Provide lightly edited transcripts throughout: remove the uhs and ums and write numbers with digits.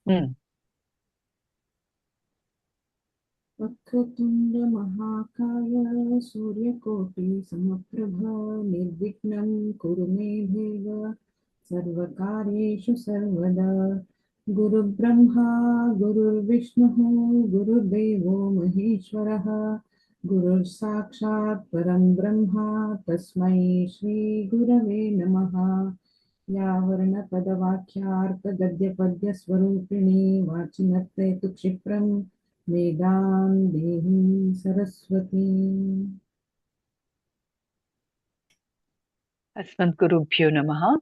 हम्म। वक्रतुण्ड महाकाय सूर्यकोटि समप्रभ निर्विघ्नं कुरु मे देव सर्वकार्येषु सर्वदा। गुरुब्रह्मा गुरुर्विष्णुः गुरुर्देवो महेश्वरः गुरुर्साक्षात् परं ब्रह्म तस्मै श्रीगुरवे नमः। या वर्णपदवाक्यार्थगद्यपद्यस्वरूपिणी वाचिनत्ते तु क्षिप्रं वेदां देवी सरस्वती। अस्मद्गुरुभ्यो नमः।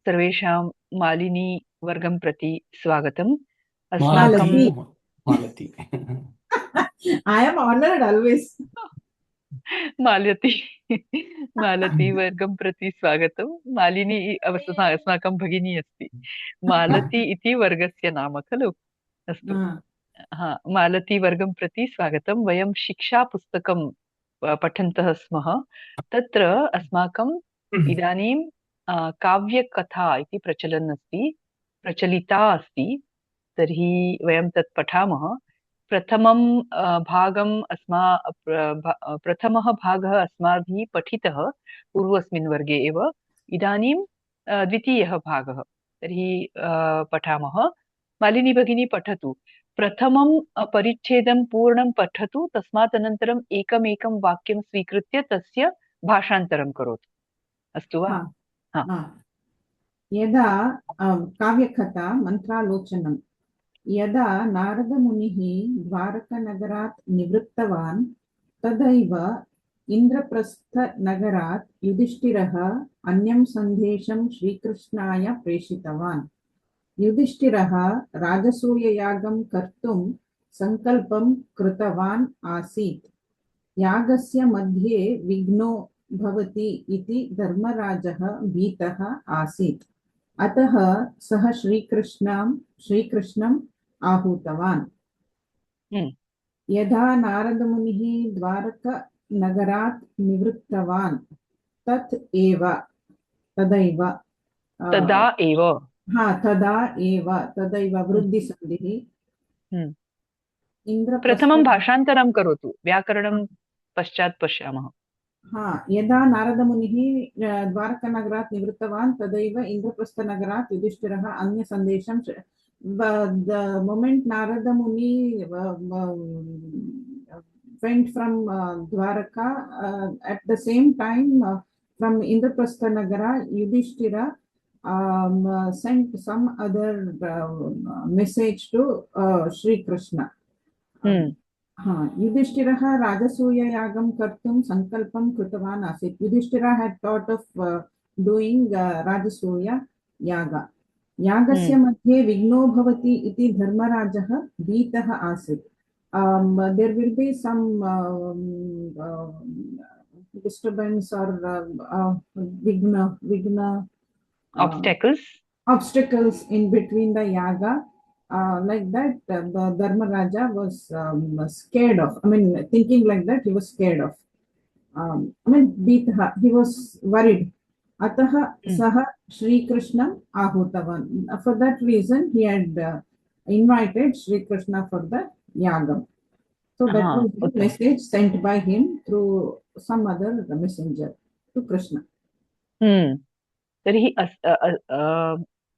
सर्वेषां मालिनी वर्गं प्रति स्वागतम्। अस्माकं मालती, मालती मालती I am honored always. मालती मालती वर्गं प्रति स्वागतं। मालिनी अस्माकं भगिनी अस्ति। मालती इति वर्गस्य नाम खलु। अस्तु। Ah, हा, मालती वर्गं प्रति स्वागतं। वयं शिक्षापुस्तकं पठन्तः स्मः। तत्र अस्माकं इदानीं काव्यकथा इति प्रचलिता अस्ति। तर्हि वयं तत् पठामः। प्रथमं भागम् प्रथमः भागः अस्माभिः पठितः पूर्वस्मिन् वर्गे एव। इदानीं द्वितीयः भागः। तर्हि पठामः। मालिनी भगिनी पठतु। प्रथमं परिच्छेदं पूर्णं पठतु, तस्मात् अनन्तरम् एकमेकं वाक्यं स्वीकृत्य तस्य भाषान्तरं करोतु। अस्तु वा? हा, हा। हा। यदा काव्यकथा मन्त्रालोचनं। यदा नारदमुनिः द्वारकनगरात् निवृत्तवान् तदैव इन्द्रप्रस्थनगरात् युधिष्ठिरः अन्यं सन्देशं श्रीकृष्णाय प्रेषितवान्। युधिष्ठिरः राजसूययागं कर्तुं सङ्कल्पं कृतवान् आसीत्। यागस्य मध्ये विघ्नो भवति इति धर्मराजः भीतः आसीत्। अतः सः श्रीकृष्णम् आहूतवान्। हम्म। यदा नारदमुनिः द्वारकनगरात् निवृत्तवान् तदैव तदा एव। तदैव हम्म। वृद्धिसन्धिः हम्म। इन्द्रप्रस्थ। प्रथमं भाषान्तरं करोतु, व्याकरणं पश्चात् पश्यामः। यदा नारदमुनिः द्वारकानगरात् निवृत्तवान् तदैव इन्द्रप्रस्थनगरात् युधिष्ठिरः अन्यसन्देशं the moment Narada Muni went from Dwaraka, at the same time from Indraprastha Nagara, Yudhishthira sent some other message to Sri Krishna. हम्म। युधिष्ठिरः राजसूययागं कर्तुं सङ्कल्पं कृतवान् आसीत्. युधिष्ठिरः had thought of doing राजसूय याग. यागस्य हम्म। मध्ये विघ्नो भवति इति धर्मराजः भीतः आसीत्. There will be some disturbance or vigna Obstacles. obstacles in between the yaga. Like that, the Dharmaraja was scared of. I mean, thinking like that, he was scared of. Beatha, he was worried. Ataha hmm. saha Sri Krishna ahutavan. For that reason, he had invited Sri Krishna for the yagam. So that हाँ, was the उत्तमम्। message sent by him through some other messenger to Krishna. हम्म। तर्हि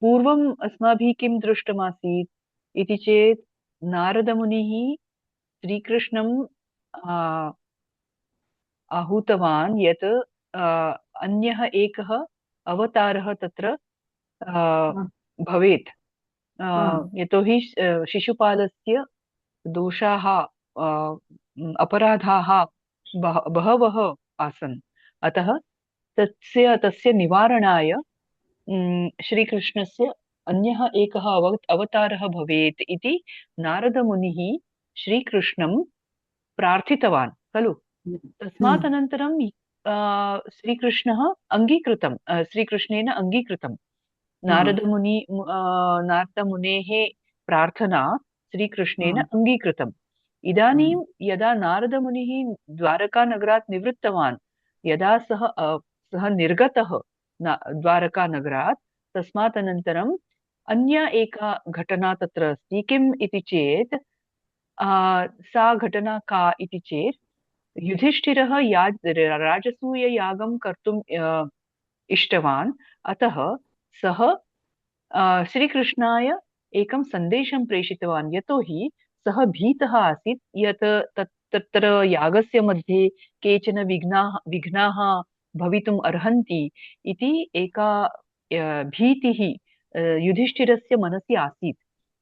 पूर्वम् अस्माभिः किं दृष्टमासीत् इति चेत् नारदमुनिः श्रीकृष्णं आ, आहूतवान् यत् अन्यः एकः अवतारः तत्र Ah, भवेत्। ah, यतोहि शिशुपालस्य दोषाः, अपराधाः बहवः आसन्। अतः तस्य निवारणाय श्रीकृष्णस्य अन्यः एकः अवतारः भवेत् इति नारदमुनिः श्रीकृष्णं प्रार्थितवान् खलु। तस्मात् hmm, अनन्तरं श्रीकृष्णः श्रीकृष्णेन अङ्गीकृतं। ah, नारदमुनेः प्रार्थना श्रीकृष्णेन ah, अङ्गीकृतम्। ah, इदानीं यदा नारदमुनिः द्वारकानगरात् निवृत्तवान्, यदा सः निर्गतः द्वारकानगरात्, तस्मात् अनन्तरं अन्या एका घटना तत्र अस्ति किम् इति चेत् सा घटना का इति चेत् युधिष्ठिरः राजसूययागं कर्तुम् इष्टवान् अतः सः श्रीकृष्णाय एकं सन्देशं प्रेषितवान् यतोहि सः भीतः आसीत् यत् तत्र यागस्य मध्ये केचन विघ्नाः भवितुम् अर्हन्ति इति एका भीतिः युधिष्ठिरस्य मनसि आसीत्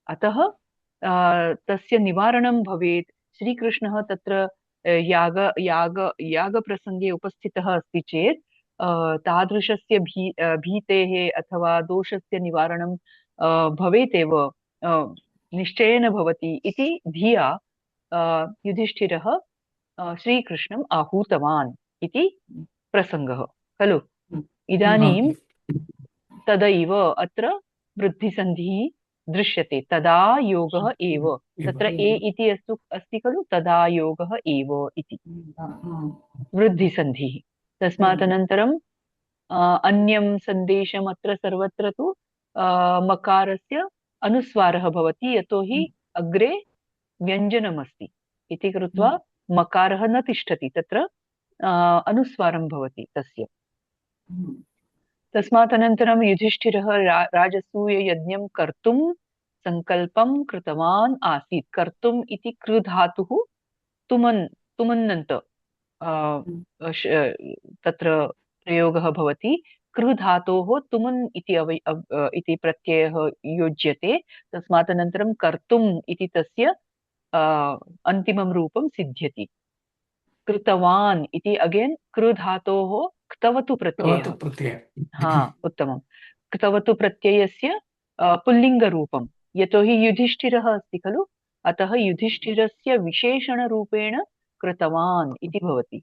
अतः तस्य निवारणं भवेत् श्रीकृष्णः तत्र यागप्रसङ्गे उपस्थितः अस्ति चेत् तादृशस्य भीतेः अथवा दोषस्य निवारणं भवेत् एव निश्चयेन भवति इति धिया युधिष्ठिरः श्रीकृष्णम् आहूतवान् इति प्रसङ्गः खलु इदानीं तदैव अत्र वृद्धिसन्धिः दृश्यते तदा योगः एव तत्र ए इति अस्ति खलु तदा योगः एव इति वृद्धिसन्धिः तस्मात् अनन्तरं अन्यं सन्देशम् अत्र सर्वत्र तु मकारस्य अनुस्वारः भवति यतोहि अग्रे व्यञ्जनमस्ति इति कृत्वा मकारः न तिष्ठति तत्र अनुस्वारं भवति तस्य तस्मात् अनन्तरं युधिष्ठिरः राजसूययज्ञं कर्तुं सङ्कल्पं कृतवान् आसीत् कर्तुम् इति कृधातुः तुमन्नन्त तत्र प्रयोगः भवति कृधातोः तुमन् इति प्रत्ययः योज्यते तस्मात् अनन्तरं कर्तुम् इति तस्य अन्तिमं रूपं सिद्ध्यति कृतवान् इति अगेन् कृधातोः क्तवतु प्रत्ययः हा उत्तमं क्तवतु प्रत्ययस्य पुल्लिङ्गरूपं यतोहि युधिष्ठिरः अस्ति खलु अतः युधिष्ठिरस्य विशेषणरूपेण कृतवान् इति भवति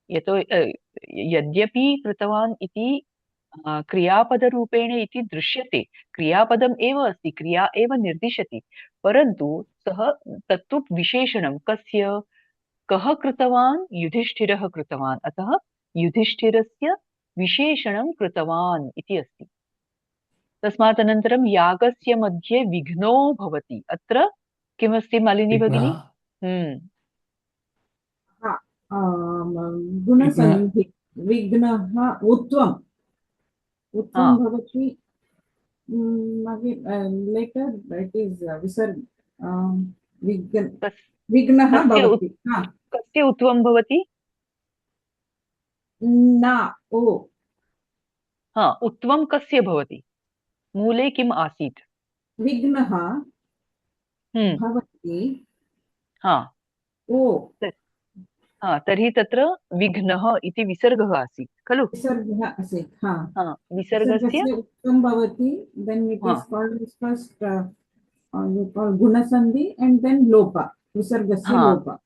यतो यद्यपि कृतवान् इति क्रियापदरूपेण इति दृश्यते क्रियापदम् एव अस्ति क्रिया एव निर्दिशति परन्तु सः तत्तु विशेषणं कस्य कः कृतवान् युधिष्ठिरः कृतवान् अतः युधिष्ठिरस्य विशेषणं कृतवान् इति अस्ति तस्मात् अनन्तरं यागस्य मध्ये विघ्नो भवति अत्र किमस्ति मालिनी भगिनी गुणसन्धि विघ्नः उत्वम् भवति लेटर् इट् इस् विसर्ग विघ्नः भवति कस्य उत्वं भवति न ओ हा उत्वं कस्य भवति मूले किम् आसीत् विघ्नः भवति हा ओ हा तर्हि तत्र विघ्नः इति विसर्गः आसीत् खलु विसर्गः आसीत् हा विसर्गस्य उत्वं भवति then it is called as first you call गुणसन्धि and then लोपा विसर्गस्य लोपा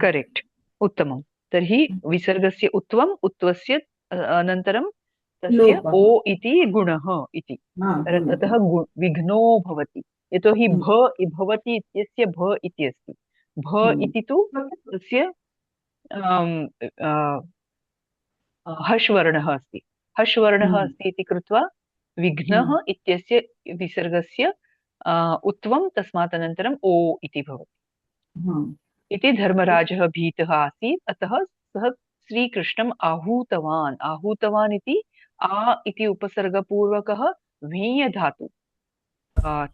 करेक्ट उत्तमं तर्हि विसर्गस्य उत्वम् उत्वस्य अनन्तरं तस्य ओ इति गुणः इति ततः विघ्नो भवति यतोहि भवति इत्यस्य भ इति अस्ति भ इति तु तस्य हश्वर्णः अस्ति हश्वर्णः अस्ति इति कृत्वा विघ्नः इत्यस्य विसर्गस्य उत्वं तस्मात् अनन्तरम् ओ इति भवति इति धर्मराजः भीतः आसीत् अतः सः श्रीकृष्णम् आहूतवान् इति आ इति उपसर्गपूर्वकः वेय धातु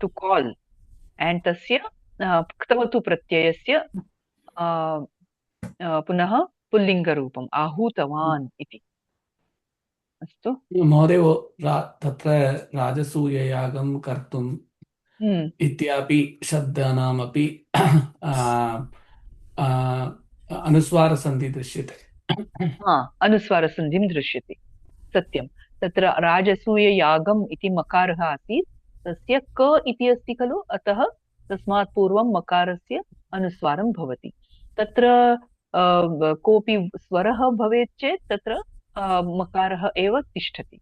टु काल् एण्ड् तस्य क्तवतु प्रत्ययस्य पुनः पुल्लिङ्गरूपम् आहूतवान् इति अस्तु महोदय तत्र राजसूययागं कर्तुम् इत्यापि शब्दानामपि अनुस्वारसन्धि दृश्यते अनुस्वारसन्धिं दृश्यते सत्यं तत्र राजसूययागम् इति मकारः आसीत् तस्य क इति अस्ति खलु अतः तस्मात् पूर्वं मकारस्य अनुस्वारं भवति तत्र कोऽपि स्वरः भवेत् चेत् तत्र मकारः एव तिष्ठति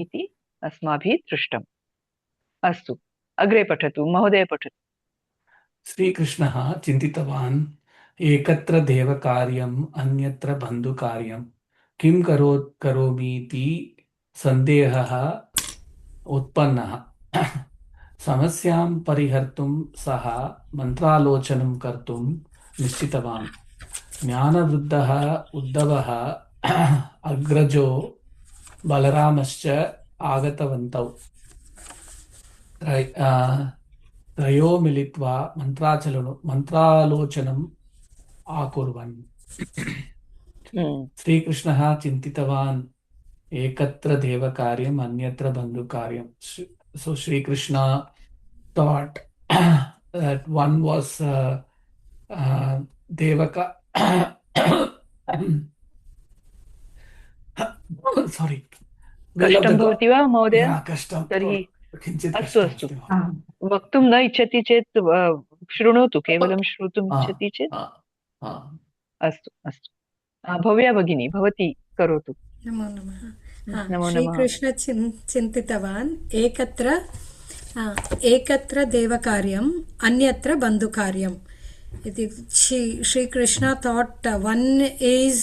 इति अस्माभिः दृष्टम् अस्तु अग्रे पठतु महोदय पठतु श्रीकृष्णः चिन्तितवान् एकत्र देवकार्यम् अन्यत्र बन्धुकार्यं किं करोमीति सन्देहः उत्पन्नः समस्यां परिहर्तुं सः मन्त्रालोचनं कर्तुं निश्चितवान्। ज्ञानवृद्धः उद्धवः अग्रजो बलरामश्च आगतवन्तौ। त्रयो मिलित्वा मन्त्रालोचनम् आकुर्वन्। श्रीकृष्णः चिन्तितवान्, एकत्र देवकार्यम् अन्यत्र बन्धुकार्यम्. So Sri Krishna thought that one was Devaka. Sorry. Will of the कष्टं भवति वा महोदय? Yeah, कष्टं तर्हि किञ्चित् अस्तु कष्टमस्ति अस्तु महोदय। वक्तुं न इच्छति चेत् शृणोतु, केवलं श्रोतुम् इच्छति चेत् अस्तु अस्तु। भव्या भगिनी, भवती करोतु। नमो नमः। नमो नमः। श्रीकृष्ण चिन्तितवान्, एकत्र देवकार्यम् अन्यत्र बन्धुकार्यम् इति। Shri Krishna thought one is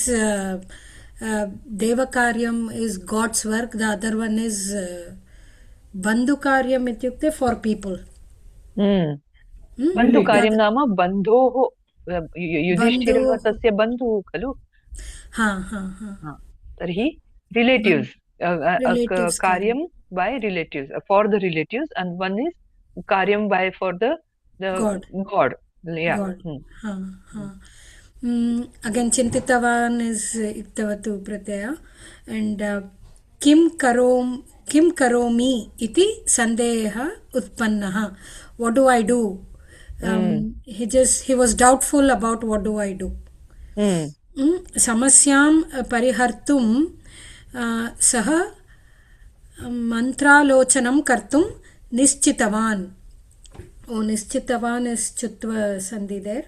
देवकार्यम् is God's work, the other one is बन्धुकार्यम् इत्युक्ते for people. बन्धुकार्यं नाम बन्धोः, युधिष्ठिरः तस्य बन्धुः खलु। तर्हि रिलेटिव्स्, कार्यं by relatives, for the relatives, and one is karyam by for the God. Yeah. God. Again, चिन्तितवान् is इक्तवतु प्रत्यय, and किं करोमि इति सन्देहः उत्पन्नः. What do I do? He was doubtful about what do I do. समस्यां परिहर्तुं सः मन्त्रालोचनं कर्तुं निश्चितवान्. निश्चितवान् is chutva sandhi there.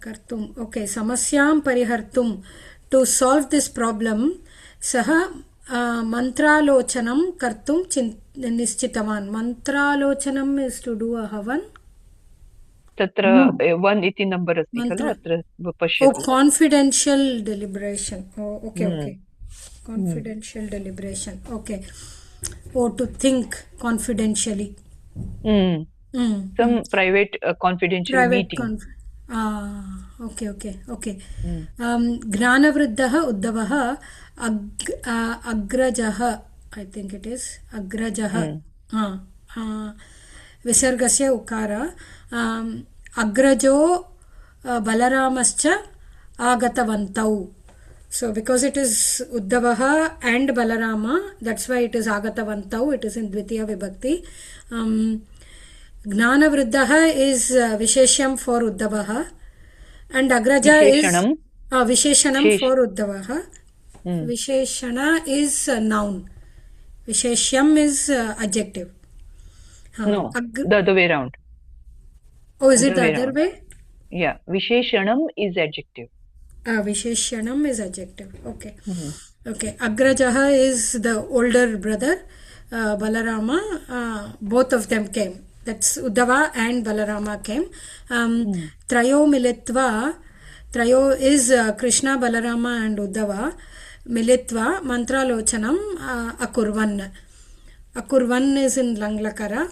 कर्तुम्, okay, समस्यां परिहर्तुं, to solve this problem, सः मन्त्रालोचनं कर्तुं निश्चितवान्. मन्त्रालोचनम् is to do a havan. तत्र 1 इति नम्बर् अस्ति खलु, अत्र पश्यतु। confidential deliberation. Okay. Confidential deliberation. Okay. To think confidentially. Some private confidential meeting. Okay. ज्ञानवृद्धः उद्धवः अग्रजः, I think it is अग्रजः, विसर्गस्य उकार, अग्रजो बलरामश्च आगतवन्तौ. So because it is Uddavaha and Balarama, that's why it is Agatavantau, it is in Dvitiya Vibhakti. Jnanavriddaha is Visheshyam for Uddavaha, and Agraja is Visheshanam for Uddavaha. Visheshana is noun. Visheshyam is adjective. No, the other way around. Oh, is it the other way? Yeah, Visheshanam is adjective. Visheshanam is adjective. Okay. Okay. Agrajaha is the older brother. Balarama, both of them came. That's Uddhava and Balarama came. Trayo militva. Trayo is Krishna, Balarama and Uddhava. Militva mantralochanam akurvan. Akurvan is in Langlakara.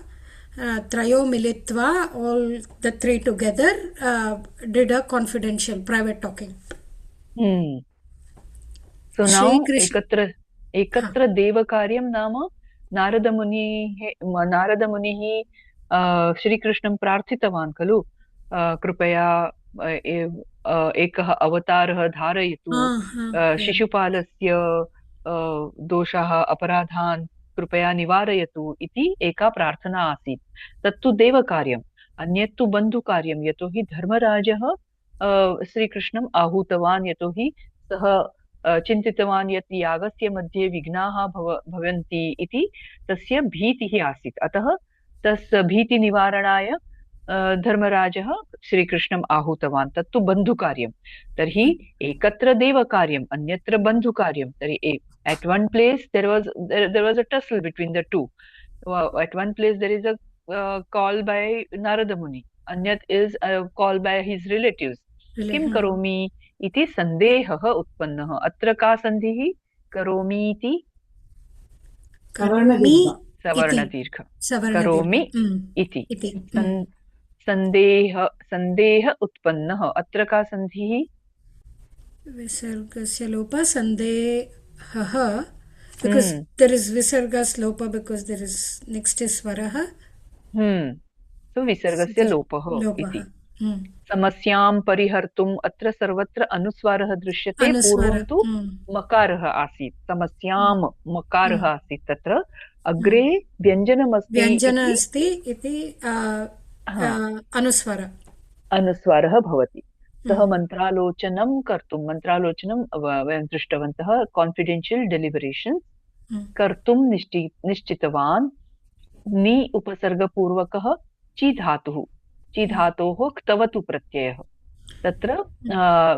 Trayo militva, all the three together did a confidential private talking. So now ekatra devakaryam nama नारदमुनिः श्रीकृष्णं प्रार्थितवान् खलु, कृपया एकः अवतारः धारयतु, शिशुपालस्य दोषाः अपराधान् कृपया निवारयतु इति एका प्रार्थना आसीत्. तत्तु देवकार्यम्, अन्यत् तु बन्धुकार्यं, यतोहि धर्मराजः श्रीकृष्णम् आहूतवान्, यतोहि सः चिन्तितवान् यत् यागस्य मध्ये विघ्नाः भवन्ति इति तस्य भीतिः आसीत्. अतः तस्य भीतिनिवारणाय धर्मराजः श्रीकृष्णम् आहूतवान्. तत्तु बन्धुकार्यं. तर्हि एकत्र देवकार्यम्, अन्यत्र बन्धुकार्यं. तर्हि at one place there was a tussle between the two. At one place there is a call by Narada Muni, anyat is a call by his relatives. किं करोमि इति सन्देहः उत्पन्नः. अत्र का सन्धिः? करोमि इति सवर्णदीर्घ सवर्णदीर्घ करोमि इति इति संदेह उत्पन्नः अत्र का संधिः विसर्गस्य लोप संदेहः because there is visarga slopa because there is next is swarah तो विसर्गस्य लोपः इति समस्यां परिहर्तुम् अत्र सर्वत्र अनुस्वारः दृश्यते पूर्वं तु मकारः आसीत् समस्यां मकारः आसीत् तत्र अग्रे व्यञ्जनमस्ति इति अनुस्वारः भवति सः मन्त्रालोचनं कर्तुं मन्त्रालोचनं वयं दृष्टवन्तः कॉन्फिडेंशियल डेलिबरेशन्स् कर्तुं निश्चितवान् नि उपसर्गपूर्वकः ची धातोः क्तवतु प्रत्ययः तत्र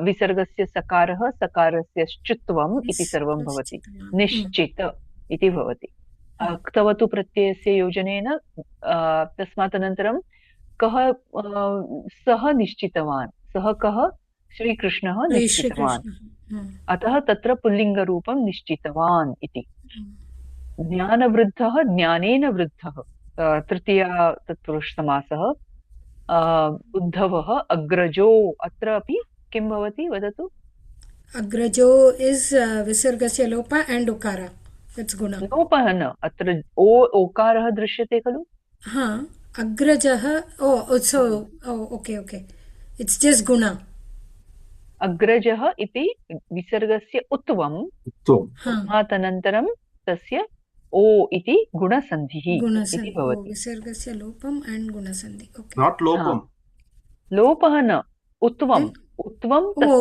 विसर्गस्य सकारः सकारस्य श्चुत्वम् इति सर्वं भवति निश्चित इति भवति क्तवतु प्रत्ययस्य योजनेन तस्मात् अनन्तरं कः सः निश्चितवान् सः कः श्रीकृष्णः निश्चितवान् अतः तत्र पुल्लिङ्गरूपं निश्चितवान् इति ज्ञानवृद्धः ज्ञानेन वृद्धः तृतीया तत्पुरुषसमासः उद्धवः अग्रजो अत्र अपि किं भवति वदतु अग्रजो इस् विसर्गस्य लोप एंड उकार दैट्स गुण लोपः न अत्र ओकारः दृश्यते खलु अग्रजः सो ओके इट्स जस्ट गुण अग्रजः इति विसर्गस्य उत्वं तदनन्तरं तस्य ओ इति गुणसन्धिः इति भवति विसर्गस्य लोपम् एंड गुणसन्धि ओके नॉट लोपम् लोपः न उत्वम्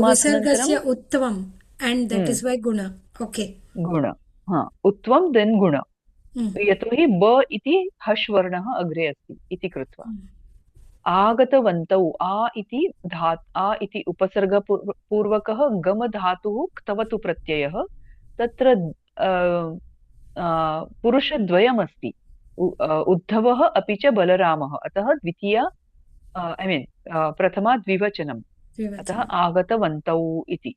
विसर्गस्य उत्वम् एंड दैट इज व्हाई गुण ओके गुण उत्वं देन् गुण यतोहि ब इति हश् वर्णः अग्रे अस्ति इति कृत्वा आगतवन्तौ आ इति उपसर्गपूर्वकः गमधातुः क्तवतु प्रत्ययः तत्र पुरुषद्वयमस्ति उद्धवः अपि च बलरामः अतः द्वितीया प्रथमा द्विवचनम् अतः आगतवन्तौ इति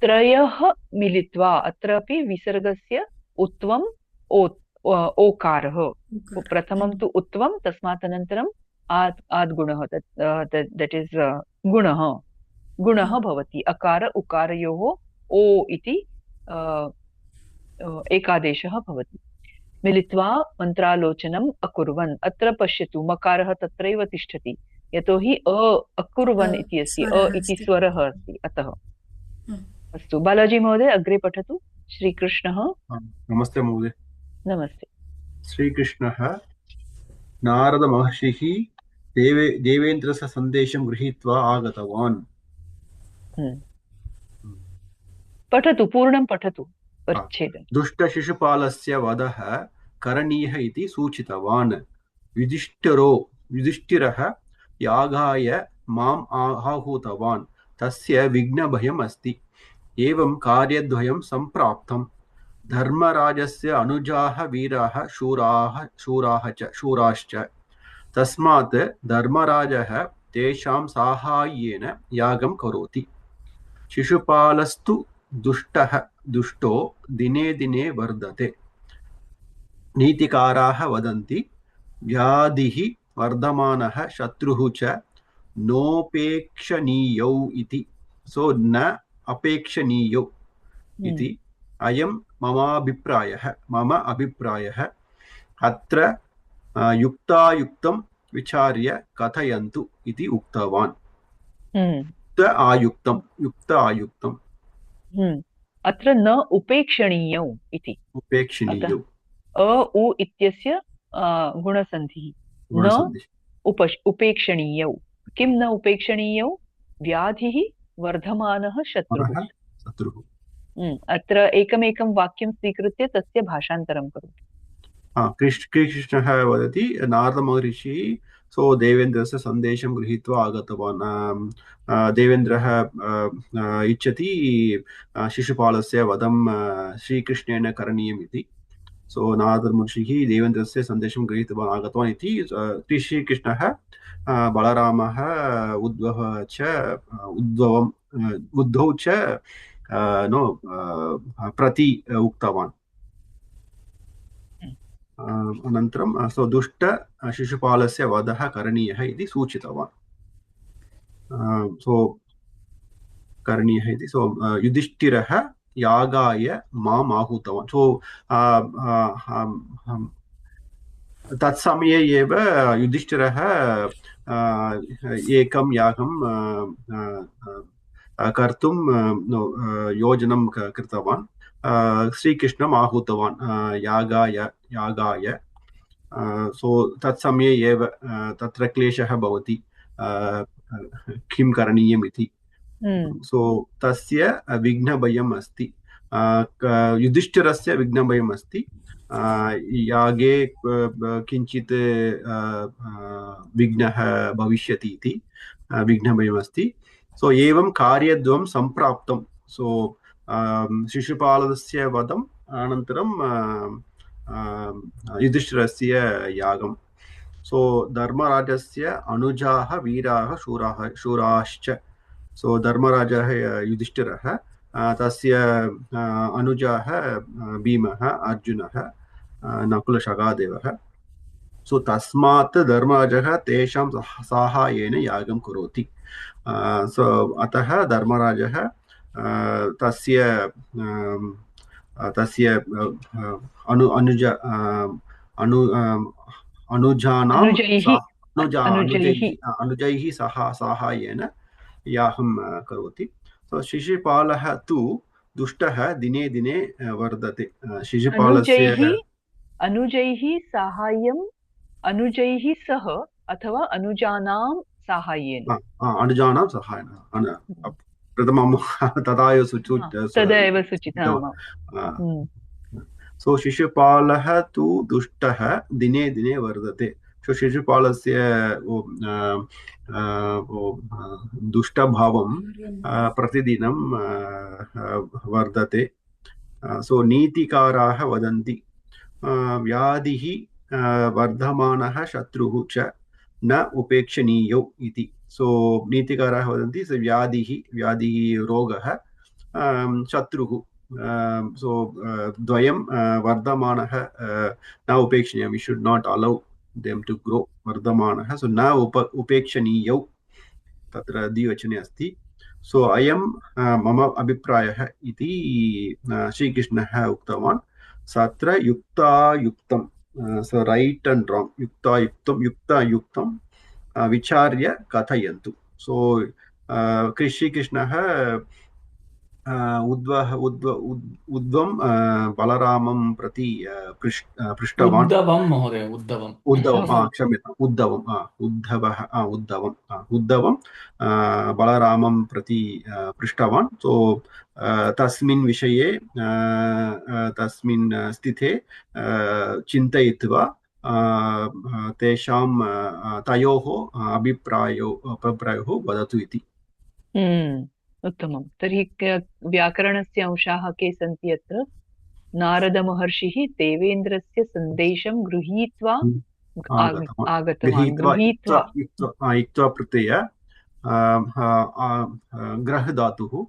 त्रयः मिलित्वा अत्रापि विसर्गस्य उत्वम् ओकारः प्रथमं तु उत्वं तस्मात् अनन्तरम् आद्गुणः दट् इस् गुणः भवति अकार उकारयोः ओ इति एकादेशः भवति मिलित्वा मन्त्रालोचनम् अकुर्वन् अत्र पश्यतु मकारः तत्रैव तिष्ठति यतोहि अकुर्वन् इति अस्ति इति स्वरः अस्ति अतः अस्तु बालाजी महोदय अग्रे पठतु श्रीकृष्णः नमस्ते महोदय नमस्ते श्रीकृष्णः नारदमहर्षिः देवेन्द्रस्य सन्देशं गृहीत्वा आगतवान् पठतु पूर्णं पठतु परिच्छेदं दुष्टशिशुपालस्य वधः करणीयः इति सूचितवान् युधिष्ठिरः यागाय माम् आहूतवान् तस्य विघ्नभयम् अस्ति एवं कार्यद्वयं सम्प्राप्तम् धर्मराजस्य अनुजाः वीराः शूराश्च तस्मात् धर्मराजः तेषां साहाय्येन यागं करोति शिशुपालस्तु दुष्टो दिने दिने वर्धते नीतिकाराः वदन्ति व्याधिः वर्धमानः शत्रुः च नोपेक्षणीयौ इति सो न अपेक्षणीयौ इति अयं मम अभिप्रायः अत्र युक्तायुक्तं विचार्य कथयन्तु इति उक्तवान् युक्त आयुक्तम् अत्र न उपेक्षणीयौ इति उपेक्षणीयौ उ इत्यस्य गुणसन्धिः न उपेक्षणीयौ किं न उपेक्षणीयौ व्याधिः वर्धमानः शत्रुः अत्र एकमेकं वाक्यं स्वीकृत्य तस्य भाषान्तरं करोतु कृष्णः वदति नारदमहर्षिः सो देवेन्द्रस्य सन्देशं गृहीत्वा आगतवान् देवेन्द्रः इच्छति शिशुपालस्य वधं श्रीकृष्णेन करणीयम् इति सो नारदमहर्षिः देवेन्द्रस्य सन्देशं गृहीत्वा आगतवान् इति श्रीकृष्णः बलरामः उद्धवौ च प्रति उक्तवान् अनन्तरं सो दुष्ट शिशुपालस्य वधः करणीयः इति सूचितवान् सो करणीयः इति सो युधिष्ठिरः यागाय माम् आहूतवान् सो तत्समये एव युधिष्ठिरः एकं यागं कर्तुं योजनं कृतवान् श्रीकृष्णम् आहूतवान् यागाय सो तत्समये एव तत्र क्लेशः भवति किं करणीयम् इति सो तस्य विघ्नभयम् अस्ति युधिष्ठिरस्य विघ्नभयम् अस्ति यागे किञ्चित् विघ्नः भविष्यति इति विघ्नभयम् अस्ति सो एवं कार्यद्वयं सम्प्राप्तं सो शिशुपालस्य वधम् अनन्तरं युधिष्ठिरस्य यागं सो धर्मराजस्य अनुजाः वीराः शूराश्च सो धर्मराजः युधिष्ठिरः तस्य अनुजाः भीमः अर्जुनः नकुलसहदेवः सो तस्मात् धर्मराजः तेषां साहाय्येन यागं करोति सो अतः धर्मराजः तस्य अनुजैः सह साहाय्येन यागं करोति सो शिशुपालः तु दुष्टः दिने दिने वर्धते शिशुपालस्य अनुजैः साहाय्यं अनुजैः सह अथवा अनुजानां साहाय्येन अनुजानां साहाय्येन प्रथमं तदैव सूचितं सो शिशुपालः तु दुष्टः दिने दिने वर्धते सो शिशुपालस्य दुष्टभावं प्रतिदिनं वर्धते सो नीतिकाराः वदन्ति व्याधिः वर्धमानः शत्रुः च न उपेक्षणीयो इति सो नीतिकाराः वदन्ति व्याधिः रोगः शत्रुः सो द्वयं वर्धमानः न उपेक्षणीयं we should not allow them to grow वर्धमानः सो न उपेक्षणीयौ तत्र द्विवचने अस्ति सो अयं मम अभिप्रायः इति श्रीकृष्णः उक्तवान् सत्र युक्तायुक्तं सो रैट् अण्ड् राङ्ग् युक्तायुक्तं विचार्य कथयन्तु सो श्रीकृष्णः उद्वं बलरामं प्रति पृष्टवान् उद्धवं बलरामं प्रति पृष्टवान् सो तस्मिन् विषये तस्मिन् स्थिते चिन्तयित्वा तेषां तयोः अभिप्रायो वदतु इति उत्तमं तर्हि व्याकरणस्य अंशाः के सन्ति अत्र नारदमहर्षिः देवेन्द्रस्य सन्देशं गृहीत्वा इक्त्वा प्रत्यय ग्रह धातुः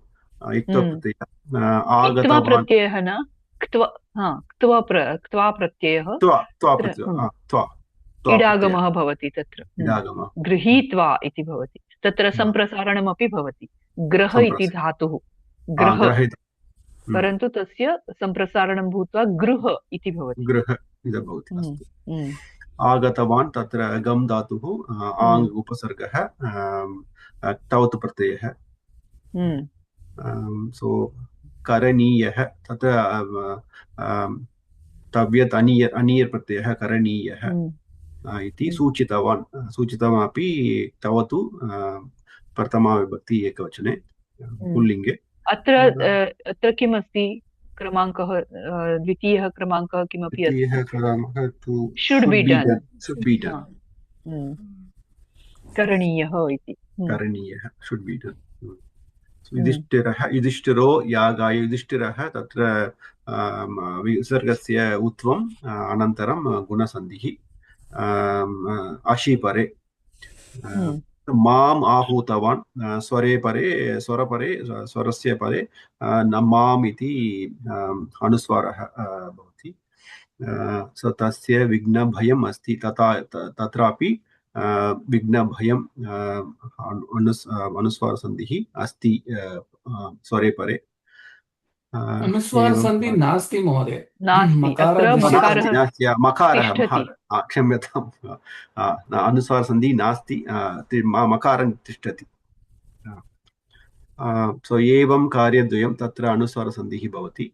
इक्त्वा प्रत्ययः न क्त्वा प्रत्ययः इडागमः भवति तत्र गृहीत्वा इति भवति तत्र सम्प्रसारणमपि भवति ग्रह इति धातुः ग्रह परन्तु तस्य सम्प्रसारणं भूत्वा गृह इति भवति आगतवान् तत्र गम धातुः आङ् उपसर्गः तौत् प्रत्ययः सो करणीयः तत्र तव्यत् अनीयर् प्रत्ययः करणीयः इति सूचितवानपि तवतु प्रथमा विभक्ति एकवचने पुल्लिङ्गे अत्र किमस्ति क्रमाङ्कः द्वितीयः क्रमाङ्कः किमपि शुड् बि डन् करणीयः इति शुड् बि डन् युधिष्ठिरो यागाय युधिष्ठिरः तत्र विसर्गस्य उत्वम् अनन्तरं गुणसन्धिः अशीपरे माम् आहूतवान् स्वरस्य परे न माम् इति अनुस्वारः भवति सो तस्य विघ्नभयम् अस्ति तत्रापि विघ्नभयम् अनुस्वारसन्धिः अस्ति स्वरे परे अनुस्वारसन्धि नास्ति महोदय नास्ति अत्र मकारः मकारः मकारः तिष्ठति क्षम्यताम् अनुस्वारसन्धिः नास्ति मकारं तिष्ठति सो एवं कार्यद्वयं तत्र अनुस्वारसन्धिः भवति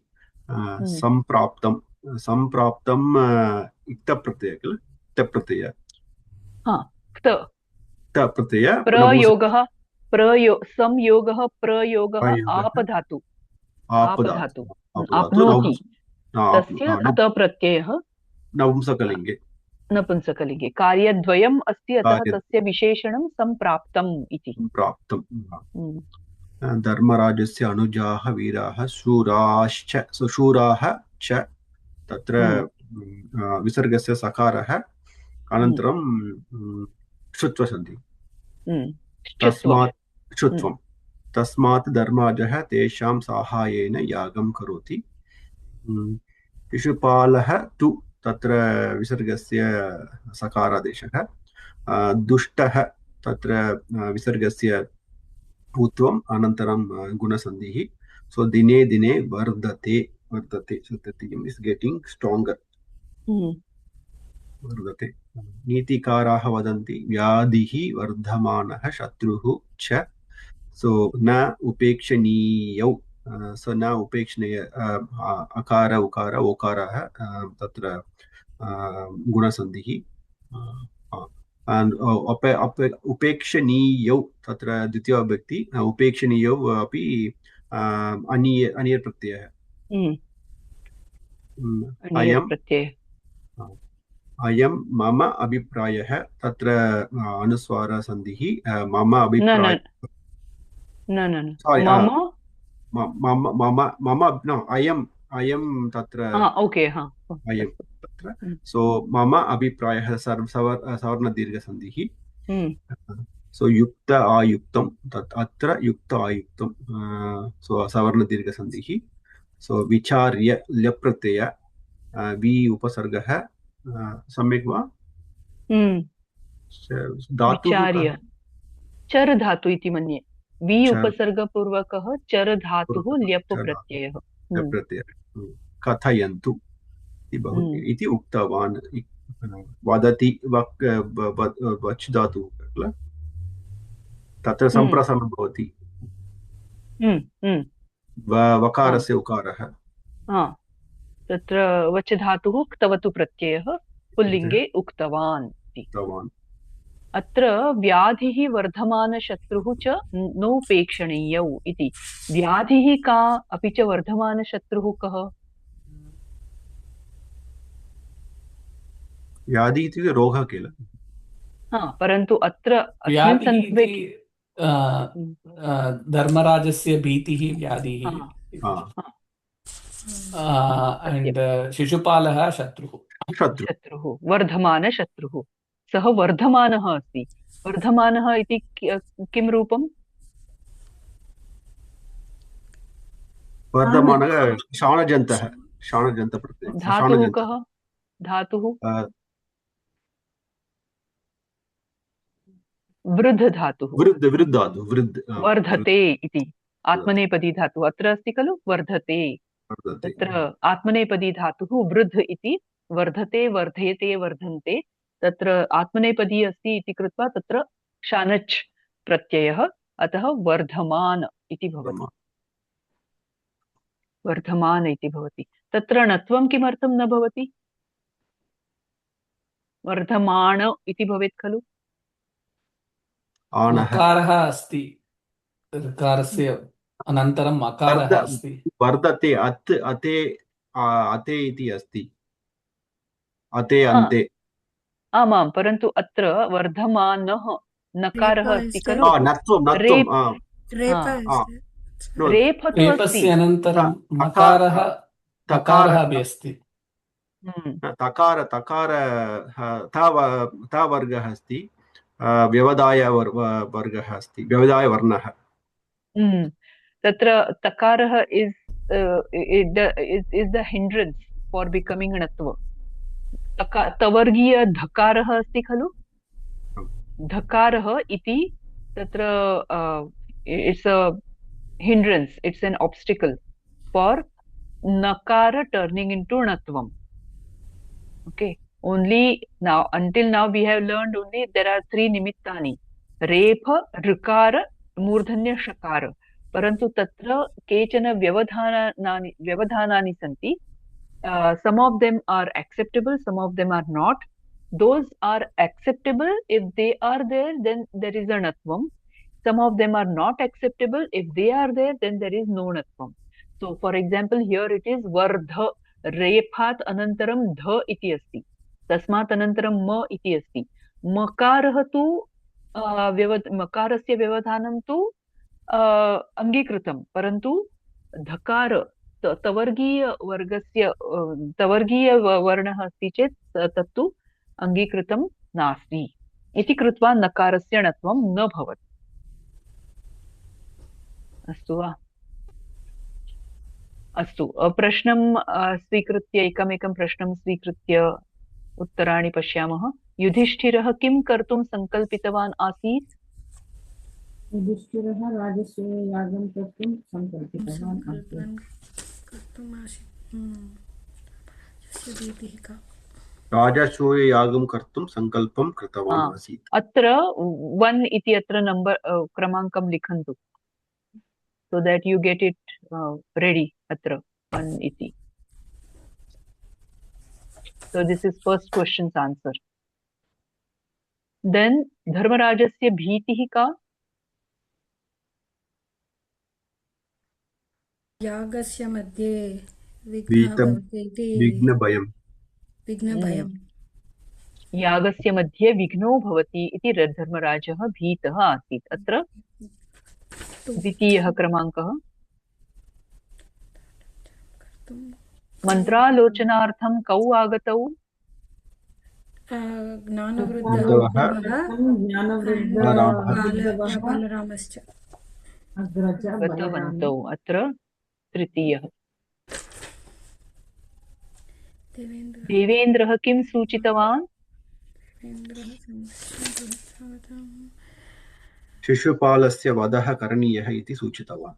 सम्प्राप्तं इक्तप्रत्यय किल इक्तप्रत्यय प्रत्यय प्रयोगः संयोगः प्रयोगः आपधातु आप्नोति तस्य प्रत्ययः नपुंसकलिङ्गे कार्यद्वयम् अस्ति अतः तस्य विशेषणं सम्प्राप्तम् इति धर्मराजस्य अनुजाः वीराः शूराश्च शूराः च तत्र विसर्गस्य सकारः अनन्तरं श्रुत्वसन्धिः तस्मात् धर्मराजः तेषां साहाय्येन यागं करोति शिशुपालः तु तत्र विसर्गस्य सकारादेशः दुष्टः तत्र विसर्गस्य भूत्वम् अनन्तरं गुणसन्धिः सो दिने दिने वर्धते इस् गेटिंग स्ट्रांगर वर्धते नीतिकाराः वदन्ति व्याधिः वर्धमानः शत्रुः च सो न उपेक्षणीयौ सो न उपेक्षणीय अकार उकार ओकारः तत्र गुणसन्धिः उपेक्षणीयौ तत्र द्वितीया विभक्ति उपेक्षणीयौ अपि अनीय प्रत्ययः अयं मम अभिप्रायः तत्र अनुस्वारसन्धिः मम अभिप्रायः अयं तत्र अयं तत्र सो मम अभिप्रायः सवर्णदीर्घसन्धिः सो युक्त आयुक्तं तत् अत्र युक्त आयुक्तं सो सवर्णदीर्घसन्धिः सो विचार्य ल्यप्रत्यय वि उपसर्गः सम्यक् वा विचार्य चर धातु इति मन्ये वि उपसर्गपूर्वकः चर धातुः ल्यप् प्रत्ययः कथयन्तु इति उक्तवान् वदति वच् धातुः किल तत्र सम्प्रसारणं भवति वकारस्य उकारः तत्र वच् धातुः क्तवतु प्रत्ययः पुल्लिङ्गे उक्तवान् अत्र व्याधिः वर्धमानशत्रुः च नोपेक्षणीयौ इति व्याधिः का अपि च वर्धमानशत्रुः कः व्याधि इत्युक्ते रोगः किल परन्तु अत्र अस्मिन् सन्दर्भे धर्मराजस्य भीतिः व्याधिः and शिशुपालः शत्रुः वर्धमानशत्रुः सः वर्धमानः अस्ति वर्धमानः इति किं रूपम् वर्धमानः शाणजन्तप्रत्ययः धातुः कः धातुः वृद्ध धातुः वर्धते इति आत्मनेपदी धातुः अत्र अस्ति खलु वर्धते तत्र आत्मनेपदी धातुः वृद्ध इति वर्धते वर्धयते वर्धन्ते तत्र आत्मनेपदी अस्ति इति कृत्वा तत्र शानच् प्रत्ययः अतः वर्धमान इति भवति वर्धमान इति भवति तत्र णत्वं किमर्थं न भवति वर्धमान इति भवेत् खलु मकारः अस्ति ऋकारस्य अनन्तरं मकारः अस्ति वर्धते अते इति अस्ति अते अन्ते आमां परन्तु अत्र वर्धमानः नकारः अस्ति खलु रेफस्य अनन्तरं मकारः तकारः अपि अस्ति तकार ता वर्गः अस्ति व्यवधाय वर्गः अस्ति व्यवधाय वर्णः तत्र तकारः is the hindrance for becoming णत्व तवर्गीय धकारः अस्ति खलु, धकारः इति तत्र it's a hindrance, it's an obstacle for nakara turning into natvam. Okay, only now, until now we have learned only there are three nimittani: repha, rikara, मूर्धन्य shakara. परन्तु तत्र केचन व्यवधानानि सन्ति. Some of them are acceptable, some of them are not. Those are acceptable if they are there, then there is a natvam. Some of them are not acceptable. If they are there, then there is no natvam. So, for example, here it is vardha, rephat anantaram dha iti asti. Tasmat anantaram ma iti asti. Makarah tu makarasya vyavadhanam tu angikritam. Parantu dhakara तवर्गीय वर्गस्य तवर्गीय वर्णः अस्ति चेत् तत्तु अङ्गीकृतं नास्ति इति कृत्वा नकारस्य णत्वं न भवति. अस्तु वा? अस्तु, प्रश्नं स्वीकृत्य एकमेकं प्रश्नं स्वीकृत्य उत्तराणि पश्यामः. युधिष्ठिरः किं कर्तुं सङ्कल्पितवान् आसीत्? युधिष्ठिरः राजसूययागं कर्तुं सङ्कल्पितवान् आसीत्. राजसूययागं कर्तुं सङ्कल्पं कृतवान् आसीत्. अत्र 1 इति अत्र नम्बर् क्रमाङ्कं लिखन्तु, so that you get it ready. Atra 1 iti. So this is first question's answer. Then Dharmarajasya bhitihi ka? यागस्य मध्ये विघ्नभयम्. यागस्य मध्ये विघ्नो भवति इति धर्मराजः भीतः आसीत्. अत्र द्वितीयः क्रमाङ्कः. मन्त्रालोचनार्थं कौ आगतौ? बालरामश्च गतवन्तौ. अत्र तृतीयः. देवेन्द्रः किं सूचितवान्? शिशुपालस्य वधः करणीयः इति सूचितवान्.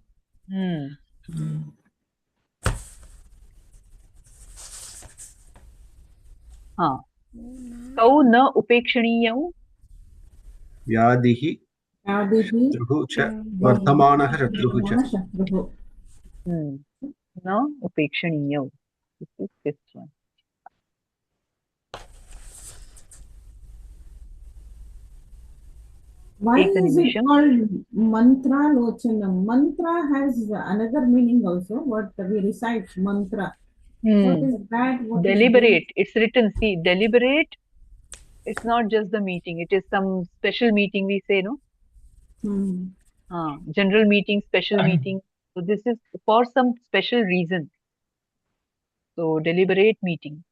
कौ न उपेक्षणीयौ? व्याधिः शत्रुः च वर्धमानः शत्रुः च न उपेक्षणीयौ. Why is it called mantra lochanam? Mantra has another meaning also. What we recite mantra. What is that? What deliberate. It's written. See, deliberate. It's not just the meeting. It is some special meeting. We say no. General meeting, special meeting. So this is for some special reason. So deliberate meeting,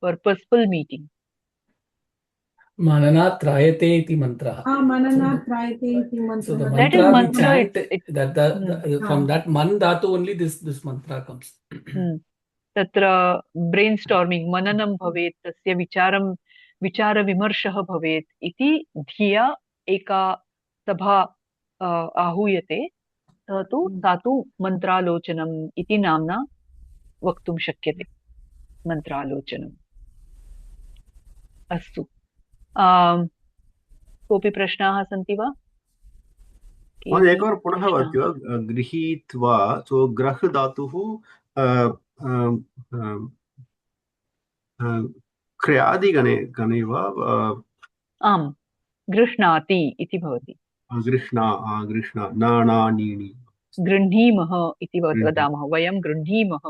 purposeful meeting. Mananat rayate iti mantra. Mananat rayate iti mantra. So the mantra we chant, from that man dhatu only this mantra comes. तत्र brainstorming, मननं भवेत्, तस्य विचारविमर्शः भवेत् इति धिया एका सभा आहूयते. सा तु मन्त्रालोचनम् इति नाम्ना वक्तुं शक्यते. मन्त्रालोचनम्. अस्तु, कोऽपि प्रश्नाः सन्ति वा? एकवारं पुनः वदति वा? गृहीत्वा, सो ग्रह धातुः क्रियादिगणे वा? आम्, गृह्णाति इति भवति. गृह्णा नाणीनि गृह्णीमः इति वदामः. वयं गृह्णीमः,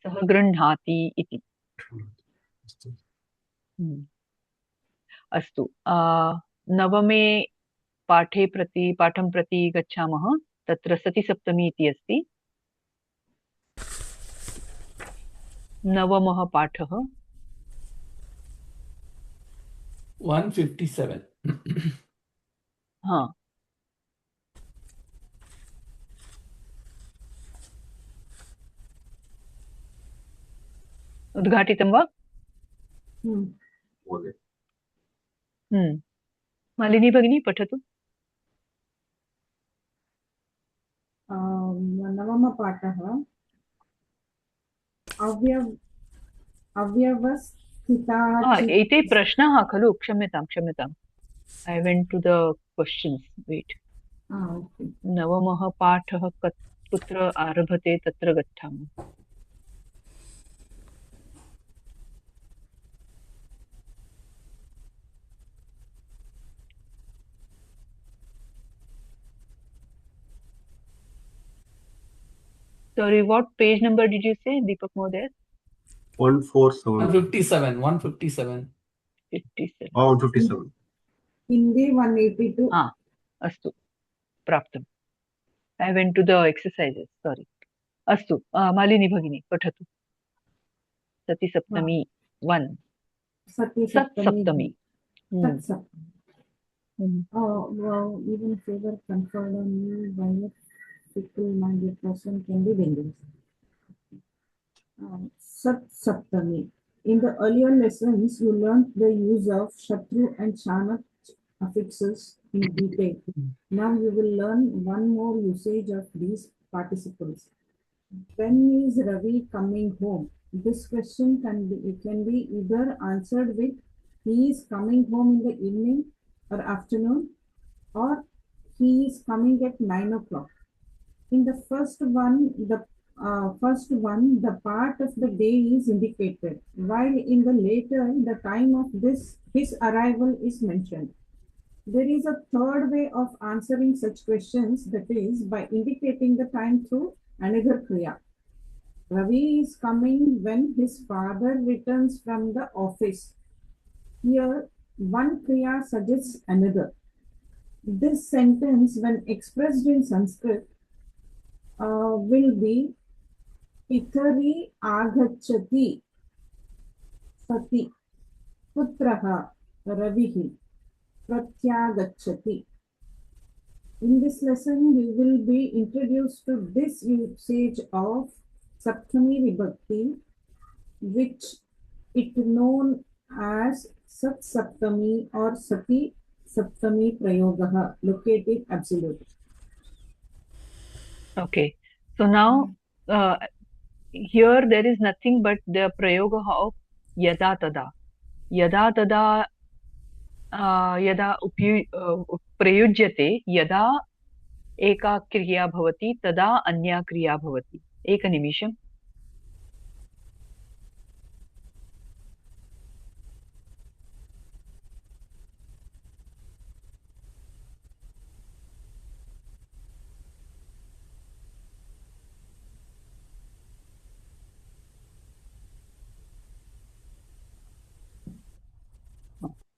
सः गृह्णाति इति. अस्तु, नवमे पाठं प्रति गच्छामः. तत्र सतिसप्तमी इति अस्ति. नवमः पाठः 157. उद्घाटितं वा? महोदय। मालिनी भगिनी पठतु। नवमपाठः अव्यवस्थिता एते प्रश्नाः खलु, क्षम्यताम्, I went to the questions, wait. नवमः पाठः कुत्र आरभते तत्र गच्छामः। Sorry, what page number did you say, Deepak Mohdaya? 147. 157. 57. 157. Hindi 182. अस्तु, प्राप्तम्। ऐ वेण्ट् टु द एक्ससैजस्, सारी। अस्तु, मालिनी भगिनी पठतु। सतिसप्तमी 1. सत्सप्तमी. Even favor conferred on me by a fickle-minded person can be dangerous. Sat Saptami. In the earlier lessons, you learned the use of Shatru and Chanak affixes in detail. Now you will learn one more usage of these participles. When is Ravi coming home? This question can be either answered with he is coming home in the evening or afternoon, or he is coming at 9 o'clock. In the first one, the part of the day is indicated, while in the later, the time of his arrival is mentioned. There is a third way of answering such questions, that is, by indicating the time through another kriya. Ravi is coming when his father returns from the office. Here, one kriya suggests another. This sentence, when expressed in Sanskrit, will be Pitari agachati sati putraha Ravihi pratyagachati. In this lesson, we will be introduced to this usage of Saptami Vibhakti, which is known as Sat Saptami or Sati Saptami Prayogaha, located absolute. Okay, so now here there is nothing but the prayoga of yada tada. Yada tada यदा प्रयुज्यते, यदा एका क्रिया भवति तदा अन्या क्रिया भवति। एकनिमिषम्।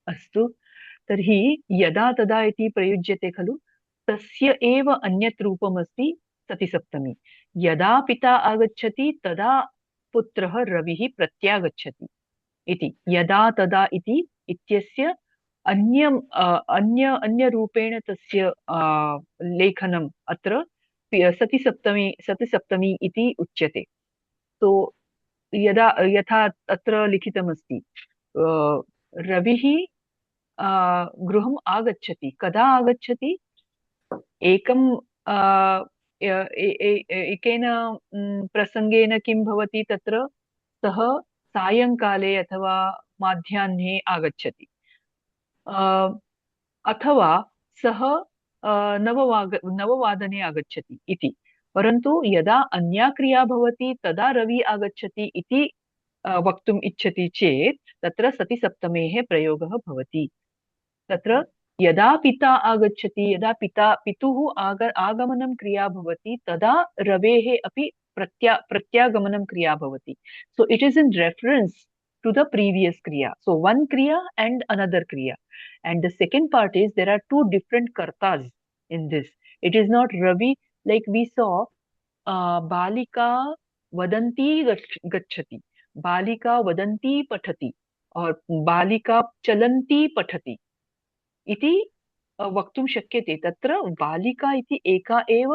अस्तु, तर्हि यदा तदा इति प्रयुज्यते खलु, तस्य एव अन्यत् रूपमस्ति सतिसप्तमी। यदा पिता आगच्छति तदा पुत्रः रविः प्रत्यागच्छति इति। यदा तदा इति इत्यस्य अन्यरूपेण तस्य लेखनम् अत्र सतिसप्तमी इति उच्यते। तो यथा अत्र लिखितमस्ति, रविः गृहम् आगच्छति। कदा आगच्छति? एकेन प्रसंगेन किं भवति तत्र? सः सायंकाले अथवा माध्याह्ने आगच्छति, अथवा सः नववादने आगच्छति इति। परन्तु यदा अन्या क्रिया भवति तदा रवि आगच्छति इति वक्तुम् इच्छति चेत् तत्र सतिसप्तमेः प्रयोगः भवति। तत्र यदा पिता आगच्छति, यदा पितुः आगमनं क्रिया भवति तदा रवेः अपि प्रत्यागमनं क्रिया भवति। So it is in reference to the previous kriya. So one kriya and another kriya. And the second part is there are two different kartas in this. It is not Ravi like we saw balika vadanti gacchati, balika vadanti pathati, or balika chalanti pathati इति वक्तुं शक्यते। तत्र बालिका इति एका एव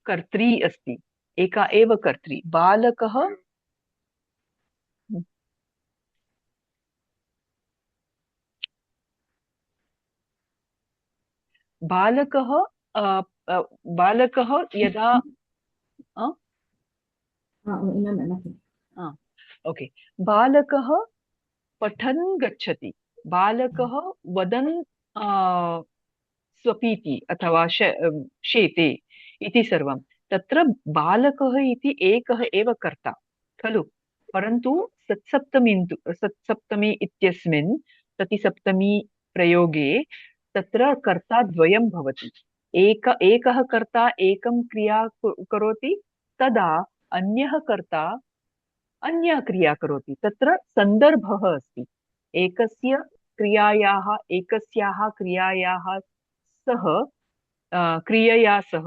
कर्त्री अस्ति, एका एव कर्त्री। बालकः बालकः बालकः यदा No, nothing. ओके, बालकः पठन् गच्छति, बालकः वदन् स्वपीति अथवा शेते इति सर्वं। तत्र बालकः इति एकः एव कर्ता खलु, परन्तु सत्सप्तमी इत्यस्मिन् प्रतिसप्तमी प्रयोगे तत्र कर्ता द्वयं भवति। एकः कर्ता एकं क्रिया करोति, तदा अन्यः कर्ता अन्या क्रिया करोति। तत्र सन्दर्भः अस्ति, एकस्याः क्रियायाः सह क्रियया सह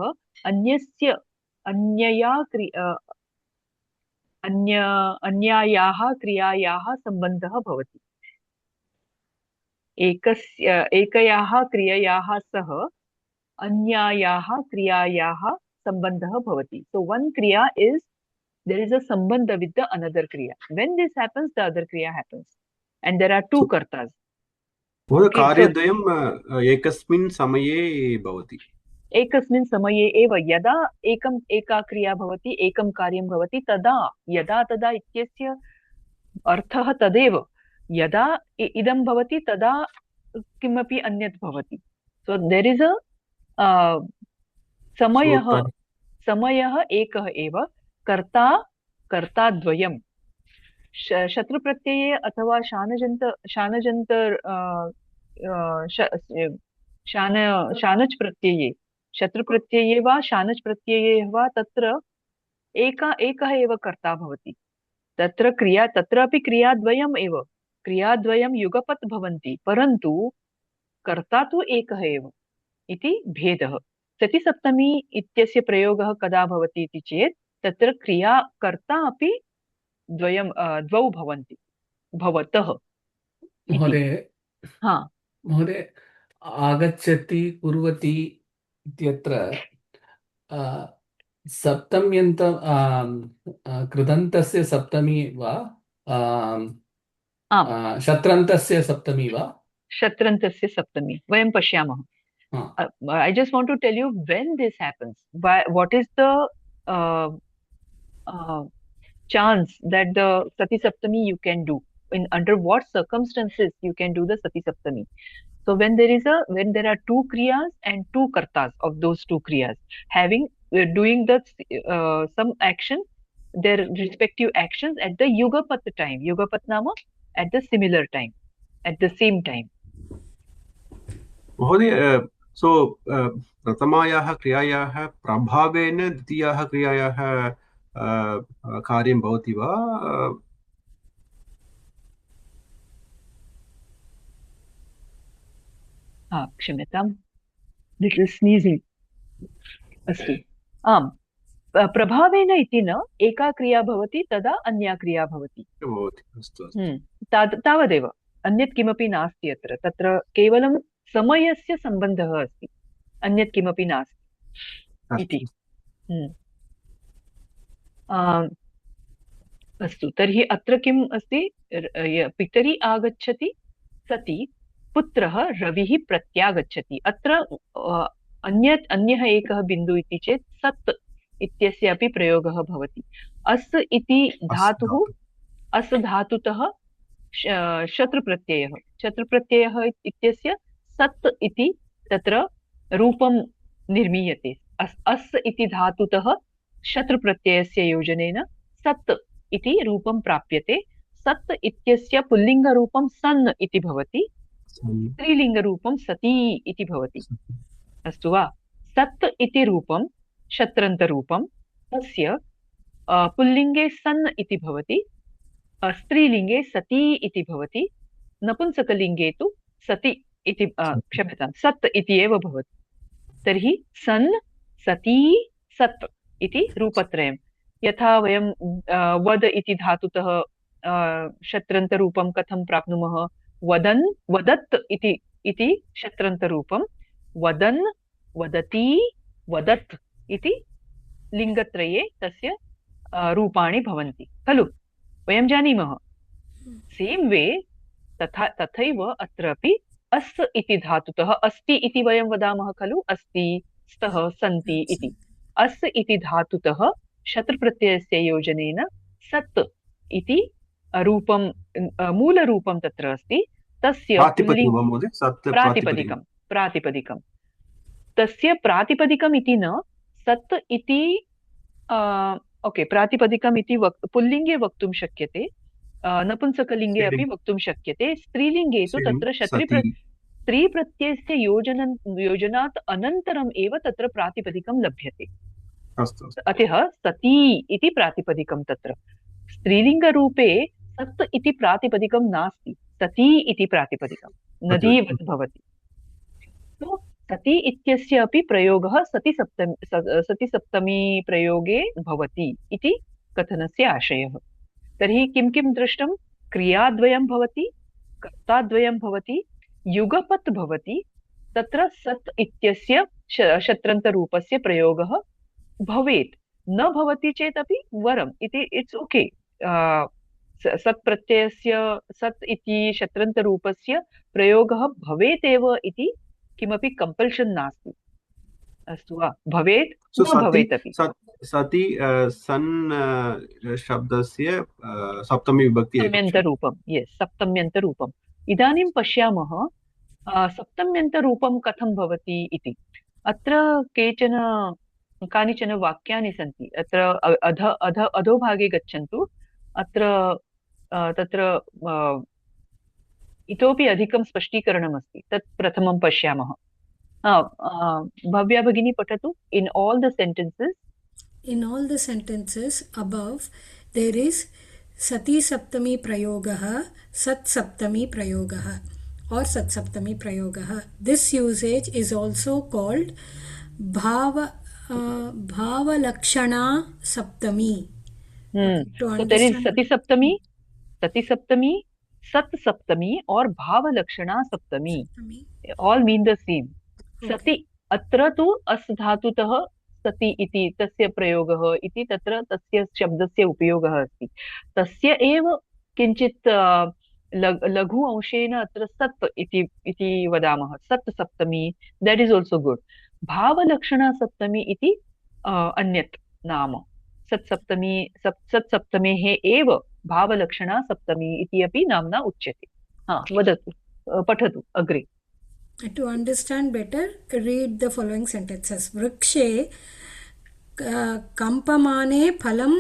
अन्यायाः क्रियायाः सम्बन्धः भवति। एकयाः क्रिययाः सह अन्यायाः क्रियायाः सम्बन्धः भवति। So one kriya is, there is a sambandha with the another kriya. When this happens, the other kriya happens, and there are two kartas. कार्यद्वयम् एकस्मिन् समये भवति। एकस्मिन् समये एव यदा एका क्रिया भवति, एकं कार्यं भवति, तदा यदा इत्यस्य अर्थः तदेव, यदा इदं भवति तदा किमपि अन्यत् भवति। सो देयर इज अ समयः एकः एव, कर्ताद्वयं। शत्रुप्रत्यये अथवा शानच् प्रत्यये, शत्रुप्रत्यये वा शानच् प्रत्यये वा तत्र एकः एव कर्ता भवति। तत्रापि क्रियाद्वयम् एव, क्रियाद्वयं युगपत् भवन्ति, परन्तु कर्ता तु एकः एव इति भेदः। सतिसप्तमी इत्यस्य प्रयोगः कदा भवति इति चेत् तत्र कर्ता अपि द्वौ भवन्ति, भवतः। महोदय, आगच्छति कुर्वति इत्यत्र सप्तम्यन्त कृदन्तस्य सप्तमी वा शत्रन्तस्य सप्तमी वा? शत्रन्तस्य सप्तमी वयं पश्यामः। I just want to tell you when this happens. What is the chance that the Sati Saptami you can do? Under what circumstances you can do the Sati Saptami? So when there are two kriyas and two kartas of those two kriyas doing some action, their respective actions at the yugapat time. Yugapat nama at the similar time, at the same time. महोदय, so प्रथमायाः क्रियायाः प्रभावेन द्वितीयाः क्रियायाः कार्यं भवति वा? क्षम्यतां, little sneezing. अस्तु, आम्, प्रभावेन इति न, एका क्रिया भवति तदा अन्या क्रिया भवति। तावदेव, अन्यत् किमपि नास्ति अत्र। तत्र केवलं समयस्य सम्बन्धः अस्ति, अन्यत् किमपि नास्ति इति। अस्तु, तर्हि अत्र किम् अस्ति? पितरी आगच्छति सति पुत्रः रविः प्रत्यागच्छति। अत्र अन्यः एकः बिन्दु इति चेत् सत् इत्यस्य अपि प्रयोगः भवति। अस् इति धातुः, अस् धातुतः शत्रुप्रत्ययः इत्यस्य सत् इति तत्र रूपं निर्मीयते। अस् इति धातुतः शत्रुप्रत्ययस्य योजनेन सत् इति रूपं प्राप्यते। सत् इत्यस्य पुल्लिङ्गरूपं सन् इति भवति, स्त्रीलिङ्गरूपं सती इति भवति। अस्तु वा? सत् इति रूपं शत्रन्तरूपं, तस्य पुल्लिङ्गे सन् इति भवति, स्त्रीलिङ्गे सती इति भवति, नपुंसकलिङ्गे तु सति इति क्षम्यतां सत् इति एव भवति। तर्हि सन्, सती, सत् इति रूपत्रयं। यथा वयं वद इति धातुतः शत्रन्तरूपं कथं प्राप्नुमः? वदन्, वदत् इति शत्रन्तरूपं, वदन्, वदति, वदत् इति लिङ्गत्रये तस्य रूपाणि भवन्ति खलु, वयं जानीमः। सेम् वे तथैव अत्रापि अस् इति धातुतः अस्ति इति वयं वदामः खलु, अस्ति, स्तः, सन्ति इति। अस् इति धातुतः शत्रुप्रत्ययस्य योजनेन सत् इति रूपं, मूलरूपं तत्र अस्ति, तस्य प्रातिपदिकं तस्य प्रातिपदिकम् इति न, सत् इति ओके, प्रातिपदिकम् इति पुल्लिङ्गे वक्तुं शक्यते, नपुंसकलिङ्गे अपि वक्तुं शक्यते, स्त्रीलिङ्गे तु तत्र स्त्रीप्रत्ययस्य योजनात् अनन्तरम् एव तत्र प्रातिपदिकं लभ्यते। अतः सती इति प्रातिपदिकं तत्र। स्त्रीलिङ्गरूपे सत् इति प्रातिपदिकं नास्ति, सती इति प्रातिपदिकं, नदीवत् भवति। सती इत्यस्य अपि प्रयोगः सतिसप्तमी प्रयोगे भवति इति कथनस्य आशयः। तर्हि किं किं दृष्टं? क्रियाद्वयं भवति, कर्ताद्वयं भवति, युगपत् भवति, तत्र सत् इत्यस्य शत्रन्तरूपस्य प्रयोगः भवेत्, न भवति चेदपि वरम् इति, इट्स् ओके। सत् प्रत्ययस्य, सत् इति शत्रन्तरूपस्य प्रयोगः भवेत् एव इति किमपि कंपल्शन नास्ति, अस्तु वा? भवेत् न भवेत् अपि। सति सन् शब्दस्य सप्तमी विभक्ति सप्तम्यन्तरूपं, यस्, सप्तम्यन्तरूपम्। इदानीं पश्यामः सप्तम्यन्तरूपं कथं भवति इति। अत्र कानिचन वाक्यानि सन्ति, अत्र अधोभागे गच्छन्तु। अत्र तत्र इतोपि अधिकं स्पष्टीकरणमस्ति, तत् प्रथमं पश्यामः। भव्या भगिनी पठतु। In all the sentences above there is sati saptami prayogah, sat saptami prayogah or sat saptami prayogah. This usage is also called bhava lakshana saptami. So there is sati saptami, सत सप्तमी और भाव लक्षणा सप्तमी, all mean the same. सति, अत्र तु अस् धातुतः सति इति तस्य प्रयोगः इति तत्र तस्य शब्दस्य उपयोगः अस्ति। तस्य एव किञ्चित् लघु अंशेन अत्र सत् इति वदामः, सत् सप्तमी, that is also good. भावलक्षणा सप्तमी इति अन्यत् नाम। सत् सप्तमेः एव भावलक्षणा सप्तमी इति अपि नाम्ना उच्यते। वदतु, पठतु अग्रे। To understand better, read the following sentences. वृक्षे कम्पमाने फलं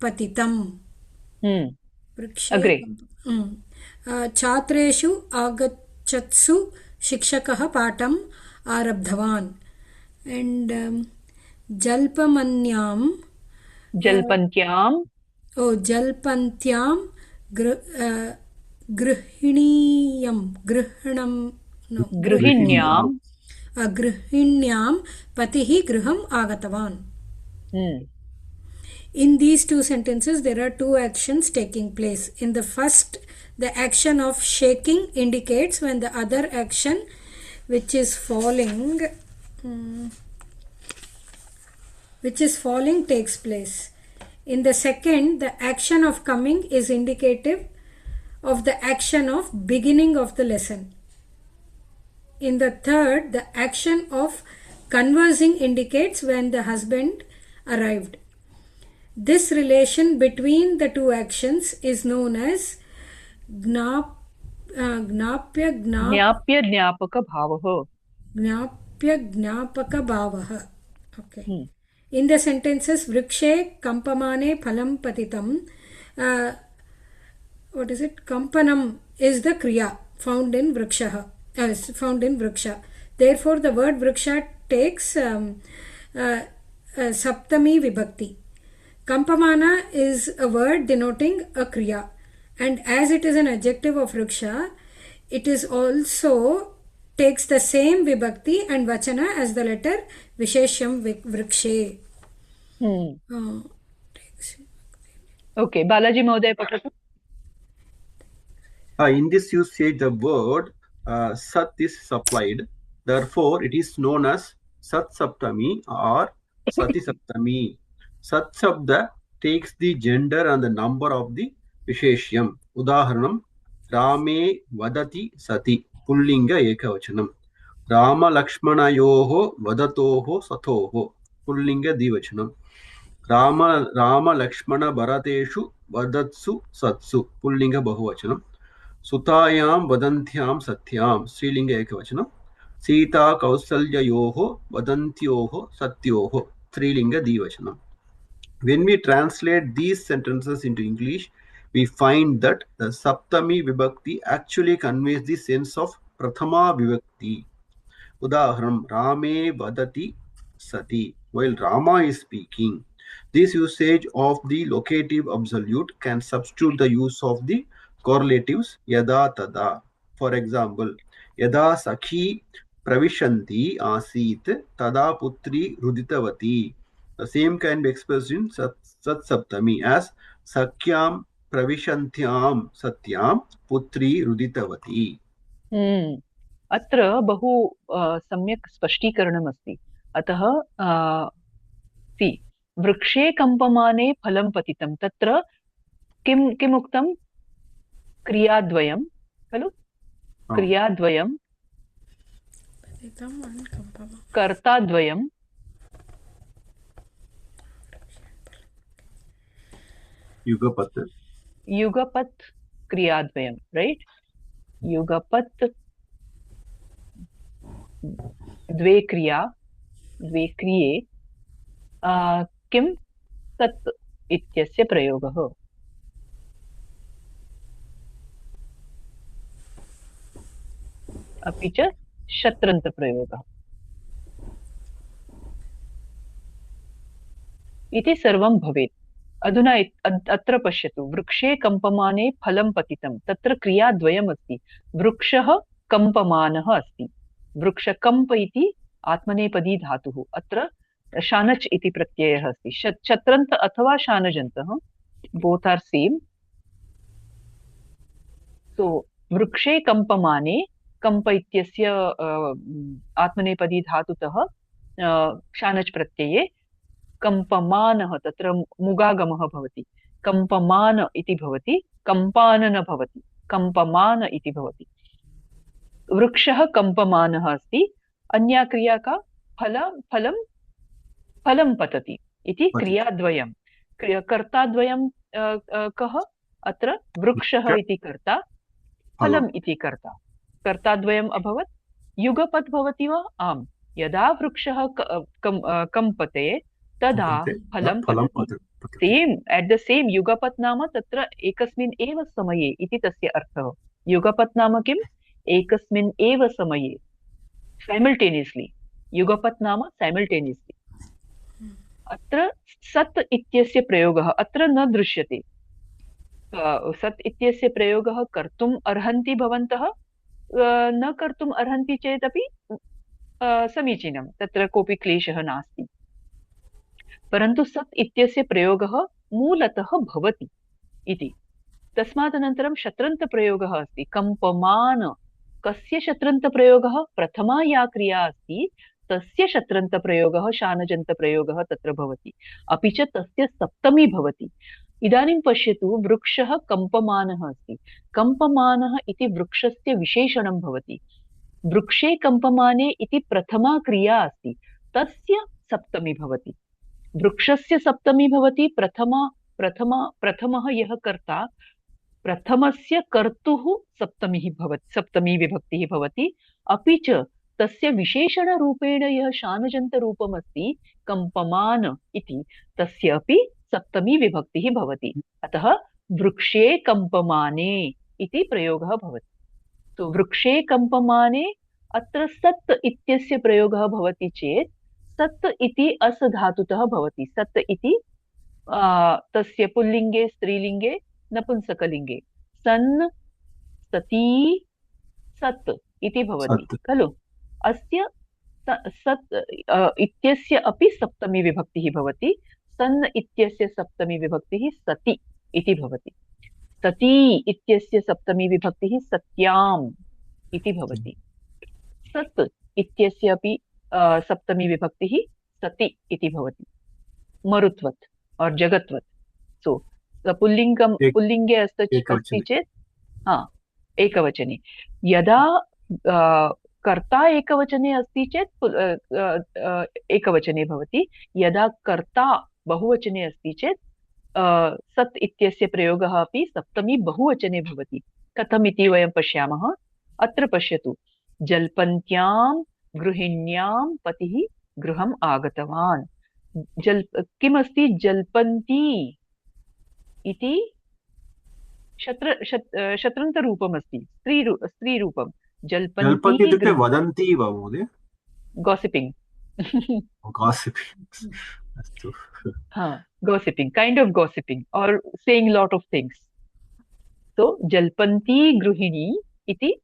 पतितम्। अग्रे। छात्रेषु आगच्छत्सु शिक्षकः पाठम् आरब्धवान्। And जल्पन्त्यां गृहिण्यां पतिः गृहम् आगतवान्। In these two sentences there are two actions taking place. In the first, the action of shaking indicates when the other action, which is falling takes place. In the second, the action of coming is indicative of the action of beginning of the lesson. In the third, the action of conversing indicates when the husband arrived. This relation between the two actions is known as ज्ञाप्य ज्ञापक भावः. Okay. In the sentences vrikshe kampamane phalam patitam, what is it? Kampanam is the kriya found in vriksha. Therefore, the word vriksha takes saptami vibhakti. Kampamana is a word denoting a kriya, and as it is an adjective of vriksha, it is also takes the same vibhakti and vachana as the letter visheshyam vrikshe. Okay, Balaji Mohoday patatu. In this usage, the word sat is supplied. Therefore, it is known as sat saptami or sati saptami. Sat sabda takes the gender and the number of the visheshyam. Udaharanam, Rame vadati sati. पुल्लिङ्ग एकवचनं रामलक्ष्मणयोः वदतोः सतोः पुल्लिङ्ग द्विवचनं रामलक्ष्मणभरतेषु वदत्सु सत्सु पुल्लिङ्ग बहुवचनं सुतायां वदन्त्यां सत्यां स्त्रीलिङ्ग एकवचनं सीता कौसल्ययोः वदन्त्योः सत्योः स्त्रीलिङ्ग द्विवचनं. When we translate these sentences into English, we find that the Saptami Vibhakti actually conveys the sense of Prathama Vibhakti. Udaharanam, Rame Vadati Sati. While Rama is speaking, this usage of the locative absolute can substitute the use of the correlatives Yada Tada. For example, Yada Sakhi Pravishanti Asit Tada Putri Ruditavati. The same can be expressed in Sat Saptami as Sakyam Pravishantyam Satyam Putri Ruditavati. अत्र बहु सम्यक् स्पष्टीकरणमस्ति. अतः वृक्षे कम्पमाने फलं पतितं तत्र किम् उक्तं क्रियाद्वयं खलु क्रियाद्वयं कर्ताद्वयं युगपत् क्रियाद्वयं राइट युगपत् द्वे क्रिये किं तत् इत्यस्य प्रयोगः अपि च शत्रन्तप्रयोगः इति सर्वं भवेत्. अधुना अत्र पश्यतु वृक्षे कम्पमाने फलं पतितं तत्र क्रियाद्वयमस्ति. वृक्षः कम्पमानः अस्ति. वृक्षकम्प इति आत्मनेपदी धातुः. अत्र शानच् इति प्रत्ययः अस्ति. शत्रन्त अथवा शानजन्तः बोथ आर सेम. सो वृक्षे कम्पमाने कम्प इत्यस्य आत्मनेपदी धातुतः शानच् प्रत्यये कम्पमानः तत्र मुगागमः भवति. कम्पमान इति भवति कम्पान न भवति कम्पमान इति भवति. वृक्षः कम्पमानः अस्ति. अन्या क्रिया का फलं पतति इति क्रियाद्वयं. कर्ताद्वयं कः अत्र वृक्षः इति कर्ता फलम् इति कर्ता. कर्ताद्वयम् अभवत्. युगपत् भवति वा? आम्. यदा वृक्षः कम्पते तदा फलं पतति. सेम् एट द सेम् युगपत् नाम तत्र एकस्मिन् एव समये इति तस्य अर्थः. युगपत् नाम किम्? एकस्मिन् एव समये सैमल्टेनियस्लि. युगपत् नाम सैमल्टेनियस्लि. अत्र सत् इत्यस्य प्रयोगः अत्र न दृश्यते. सत् इत्यस्य प्रयोगः कर्तुम् अर्हन्ति भवन्तः. न कर्तुम् अर्हन्ति चेदपि समीचीनं. तत्र कोऽपि क्लेशः नास्ति. परन्तु सत् इत्यस्य प्रयोगः मूलतः भवति इति. तस्मात् अनन्तरं शत्रन्तप्रयोगः अस्ति. कम्पमान. कस्य शत्रन्तप्रयोगः? प्रथमा या क्रिया अस्ति तस्य शत्रन्तप्रयोगः शानजन्तप्रयोगः तत्र भवति. अपि च तस्य सप्तमी भवति. इदानीं पश्यतु वृक्षः कम्पमानः अस्ति. कम्पमानः इति वृक्षस्य विशेषणं भवति. वृक्षे कम्पमाने इति प्रथमा क्रिया अस्ति. तस्य सप्तमी भवति. वृक्षस्य सप्तमी भवति. प्रथमः यः कर्ता प्रथमस्य कर्तुः सप्तमी विभक्तिः भवति. अपि च तस्य विशेषणरूपेण यः शानजन्तरूपमस्ति कम्पमान इति तस्य अपि सप्तमी विभक्तिः भवति. अतः वृक्षे कम्पमाने इति प्रयोगः भवति. तो वृक्षे कम्पमाने अत्र सत् इत्यस्य प्रयोगः भवति चेत् सत् इति अस् धातुतः भवति. सत् इति तस्य पुल्लिङ्गे स्त्रीलिङ्गे नपुंसकलिङ्गे सन् सती सत् इति भवति खलु. अस्य सत् इत्यस्य अपि सप्तमी विभक्तिः भवति. सन् इत्यस्य सप्तमी विभक्तिः सति इति भवति. सती इत्यस्य सप्तमी विभक्तिः सत्याम् इति भवति. सत् इत्यस्य अपि सप्तमी विभक्तिः सति इति भवति. मरुत्वत् और जगत्वत्. सो पुल्लिङ्गे अस्ति चेत् एकवचने. यदा कर्ता एकवचने अस्ति चेत् एकवचने भवति, यदा कर्ता बहुवचने अस्ति चेत् सत् इत्यस्य प्रयोगः अपि सप्तमी बहुवचने भवति। कथम् इति वयं पश्यामः। अत्र पश्यतु, जल्पन्त्यां गृहिण्यां पतिः गृहम् आगतवान्। किमस्ति जल्पन्ती इति शत्रन्तरूपमस्ति, स्त्रीरूपं। जल्पन्ति जल्पन्ती इत्युक्ते वदन्ति वा महोदय? gossiping. Gossiping. अस्तु। Gossiping, kind of gossiping or saying lot of things. So jalpanti गृहिणी इति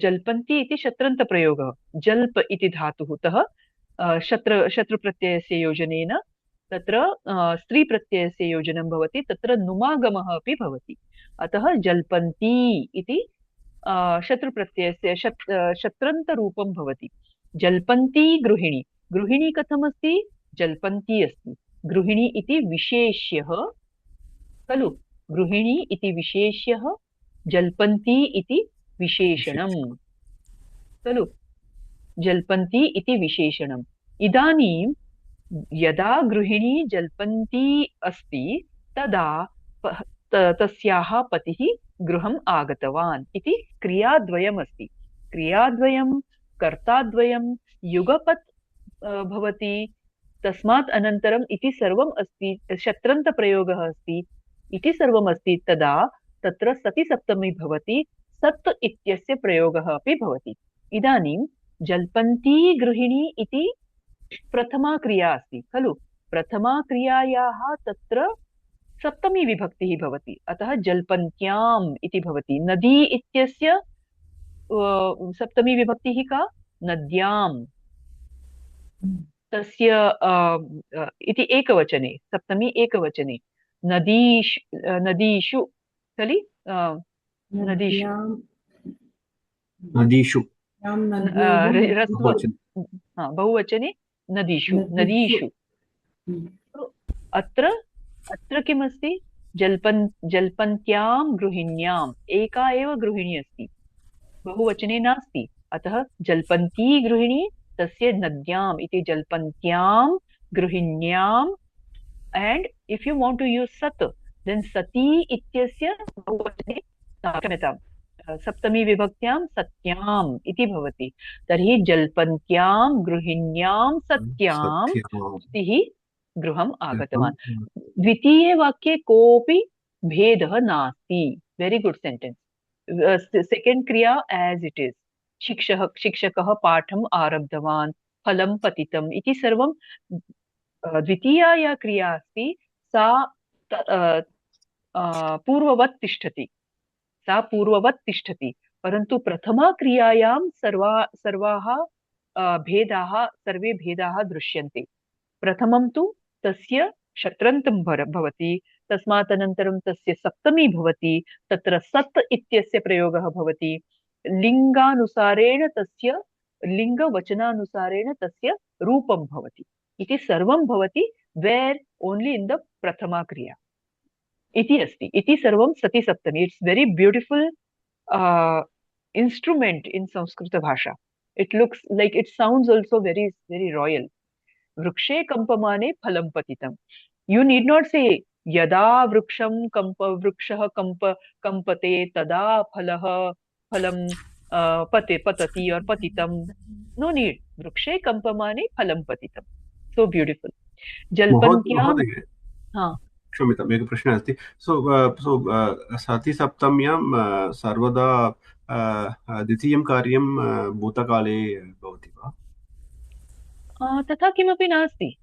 जल्पन्ति इति शत्रन्तप्रयोगः। जल्प इति धातुः तः शत्रुप्रत्ययस्य योजनेन तत्र स्त्रीप्रत्ययस्य योजनं भवति, तत्र नुमागमः अपि भवति। अतः जल्पन्ति इति शत्रुप्रत्ययस्य शत्रन्तरूपं भवति। जल्पन्ती गृहिणी, गृहिणी कथमस्ति? जल्पन्ती अस्ति। गृहिणी इति विशेष्यः खलु, गृहिणी इति विशेष्यः, जल्पन्ती इति विशेषणं खलु, जल्पन्ती इति विशेषणम्। इदानीं यदा गृहिणी जल्पन्ती अस्ति तदा तस्याः पतिः गृहम् आगतवान् इति क्रियाद्वयमस्ति। क्रियाद्वयं कर्ताद्वयं युगपत् भवति, तस्मात् अनन्तरम् इति सर्वम् अस्ति, शत्रन्तप्रयोगः अस्ति इति सर्वम् अस्ति, तदा तत्र सति सप्तमी भवति, सत् इत्यस्य प्रयोगः अपि भवति। इदानीं जल्पन्ती गृहिणी इति प्रथमा क्रिया अस्ति खलु, प्रथमा क्रियायाः तत्र सप्तमी विभक्तिः भवति, अतः जल्पन्त्याम् इति भवति। नदी इत्यस्य सप्तमी विभक्तिः का? नद्याम्। तस्य इति एकवचने, सप्तमी एकवचने, नदीषु खलि, नदीषु बहुवचने नदीषु, नदीषु। अत्र किमस्ति? जल्पन्त्यां गृहिण्याम्, एका एव गृहिणी अस्ति, बहुवचने नास्ति, अतः जल्पन्ती गृहिणी तस्य नद्याम् इति जल्पन्त्यां गृहिण्याम्। and if you want to use sat, then sati ityasya बहुवचने क्षम्यताम्, सप्तमी विभक्त्यां सत्याम् इति भवति। तर्हि जल्पन्त्यां गृहिण्यां सत्यां स्त्रीः गृहम् आगतवान्। द्वितीये वाक्ये कोऽपि भेदः नास्ति। वेरी गुड सेंटेन्स। सेकेंड क्रिया एज इट इज, शिक्षकः पाठम् आरब्धवान्, फलं पतितम् इति सर्वं द्वितीया या क्रिया अस्ति सा पूर्ववत् तिष्ठति, सा पूर्ववत् तिष्ठति, परन्तु प्रथमा क्रियायां सर्वे भेदाः दृश्यन्ते। प्रथमं तु तस्य शत्रन्तं भवति, तस्मात् अनन्तरं तस्य सप्तमी भवति, तत्र सत् इत्यस्य प्रयोगः भवति, लिङ्गानुसारेण तस्य लिङ्गवचनानुसारेण तस्य रूपं भवति इति सर्वं भवति वेर् ओन्ली इन् द प्रथमा क्रिया इति अस्ति। इति सर्वं सति सप्तमी। It's very beautiful instrument in Sanskrit bhasha. It looks like, it sounds also very, very royal. Vrikshe kampamane phalam patitam. You need not say yada vriksham vrikshah kampate tada phalam patati or patitam. No need. Vrikshe kampamane phalam patitam. So beautiful. Jalpantyam. क्षम्यताम्, एकः प्रश्नः अस्ति। सति सप्तम्यां सर्वदा द्वितीयं कार्यं भूतकाले भवति वा? तथा किमपि नास्ति।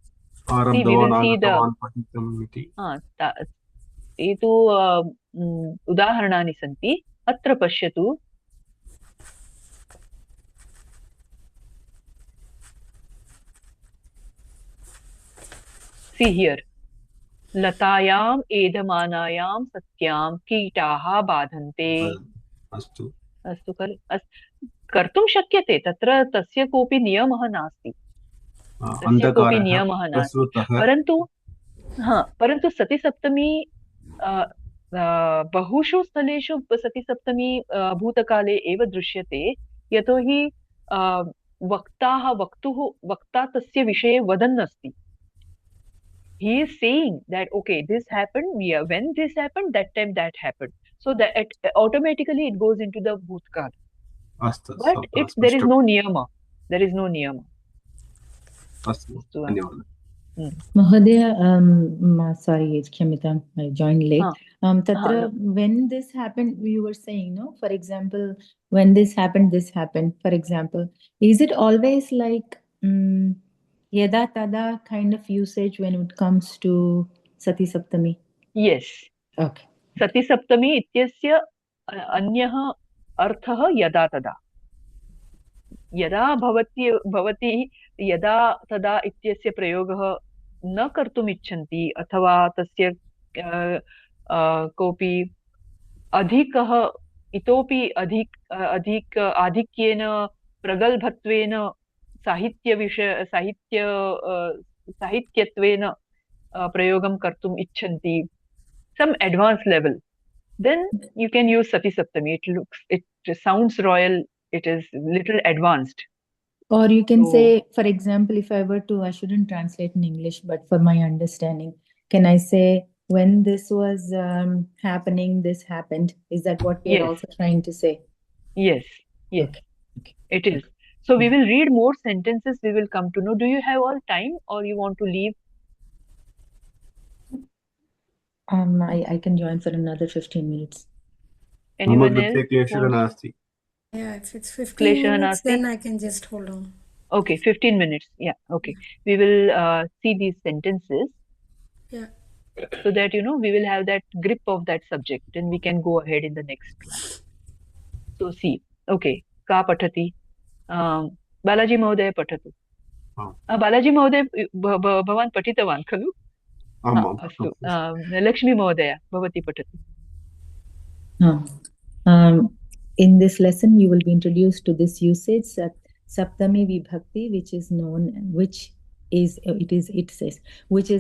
एतु उदाहरणानि सन्ति। अत्र पश्यतु, see here, लतायाम् एधमानायां सत्यां कीटाः बाधन्ते। अस्तु खलु, कर्तुं शक्यते, तत्र तस्य कोऽपि नियमः नास्ति, तस्य कोऽपि नियमः नास्ति। परन्तु सति सप्तमी बहुषु स्थलेषु सति सप्तमी भूतकाले एव दृश्यते, यतोहि वक्ता तस्य विषये वदन् अस्ति. He is saying that okay, this happened, yeah, when this happened, that time that happened, so that automatically it goes into the bhutkal. अस्तु But there is no niyama. There is no niyama. अस्तु धन्यवादः. Mahodaya, sorry, Khyamita, I joined late. Tatra, no. when this happened, you were saying, no? For example, when this happened, for example. Is it always like yada tada kind of usage when it comes to Sati Saptami? Yes. Okay. Sati Saptami ityasya anyah arthah yada tada. यदा भवती यदा तदा इत्यस्य प्रयोगः न कर्तुम् इच्छन्ति अथवा तस्य कोऽपि अधिकः इतोपि आधिक्येन प्रगल्भत्वेन साहित्यत्वेन प्रयोगं कर्तुम् इच्छन्ति, some advanced level, then you can use Sati Saptami. It sounds royal. It is little advanced. Or you can say, for example, if I were to, I shouldn't translate in English, but for my understanding, can I say, when this was happening, this happened? Is that what we are also trying to say? Yes. Okay. It is. So we will read more sentences. We will come to know. Do you have all time or you want to leave? I can join for another 15 minutes. Anyone else? Yeah, if it's 15 minutes, then I can just hold on. Okay, 15 minutes. Yeah, okay. We will see these sentences. Yeah. So that, we will have that grip of that subject and we can go ahead in the next class. So see, okay. Ka pathati? Balaji Mahodaya patatu. Balaji Mahodaya, bhavan patitavan khalu? Astu. Lakshmi Mahodaya, bhavati patatu. In this lesson, you will be introduced to this usage, Saptami Vibhakti, which is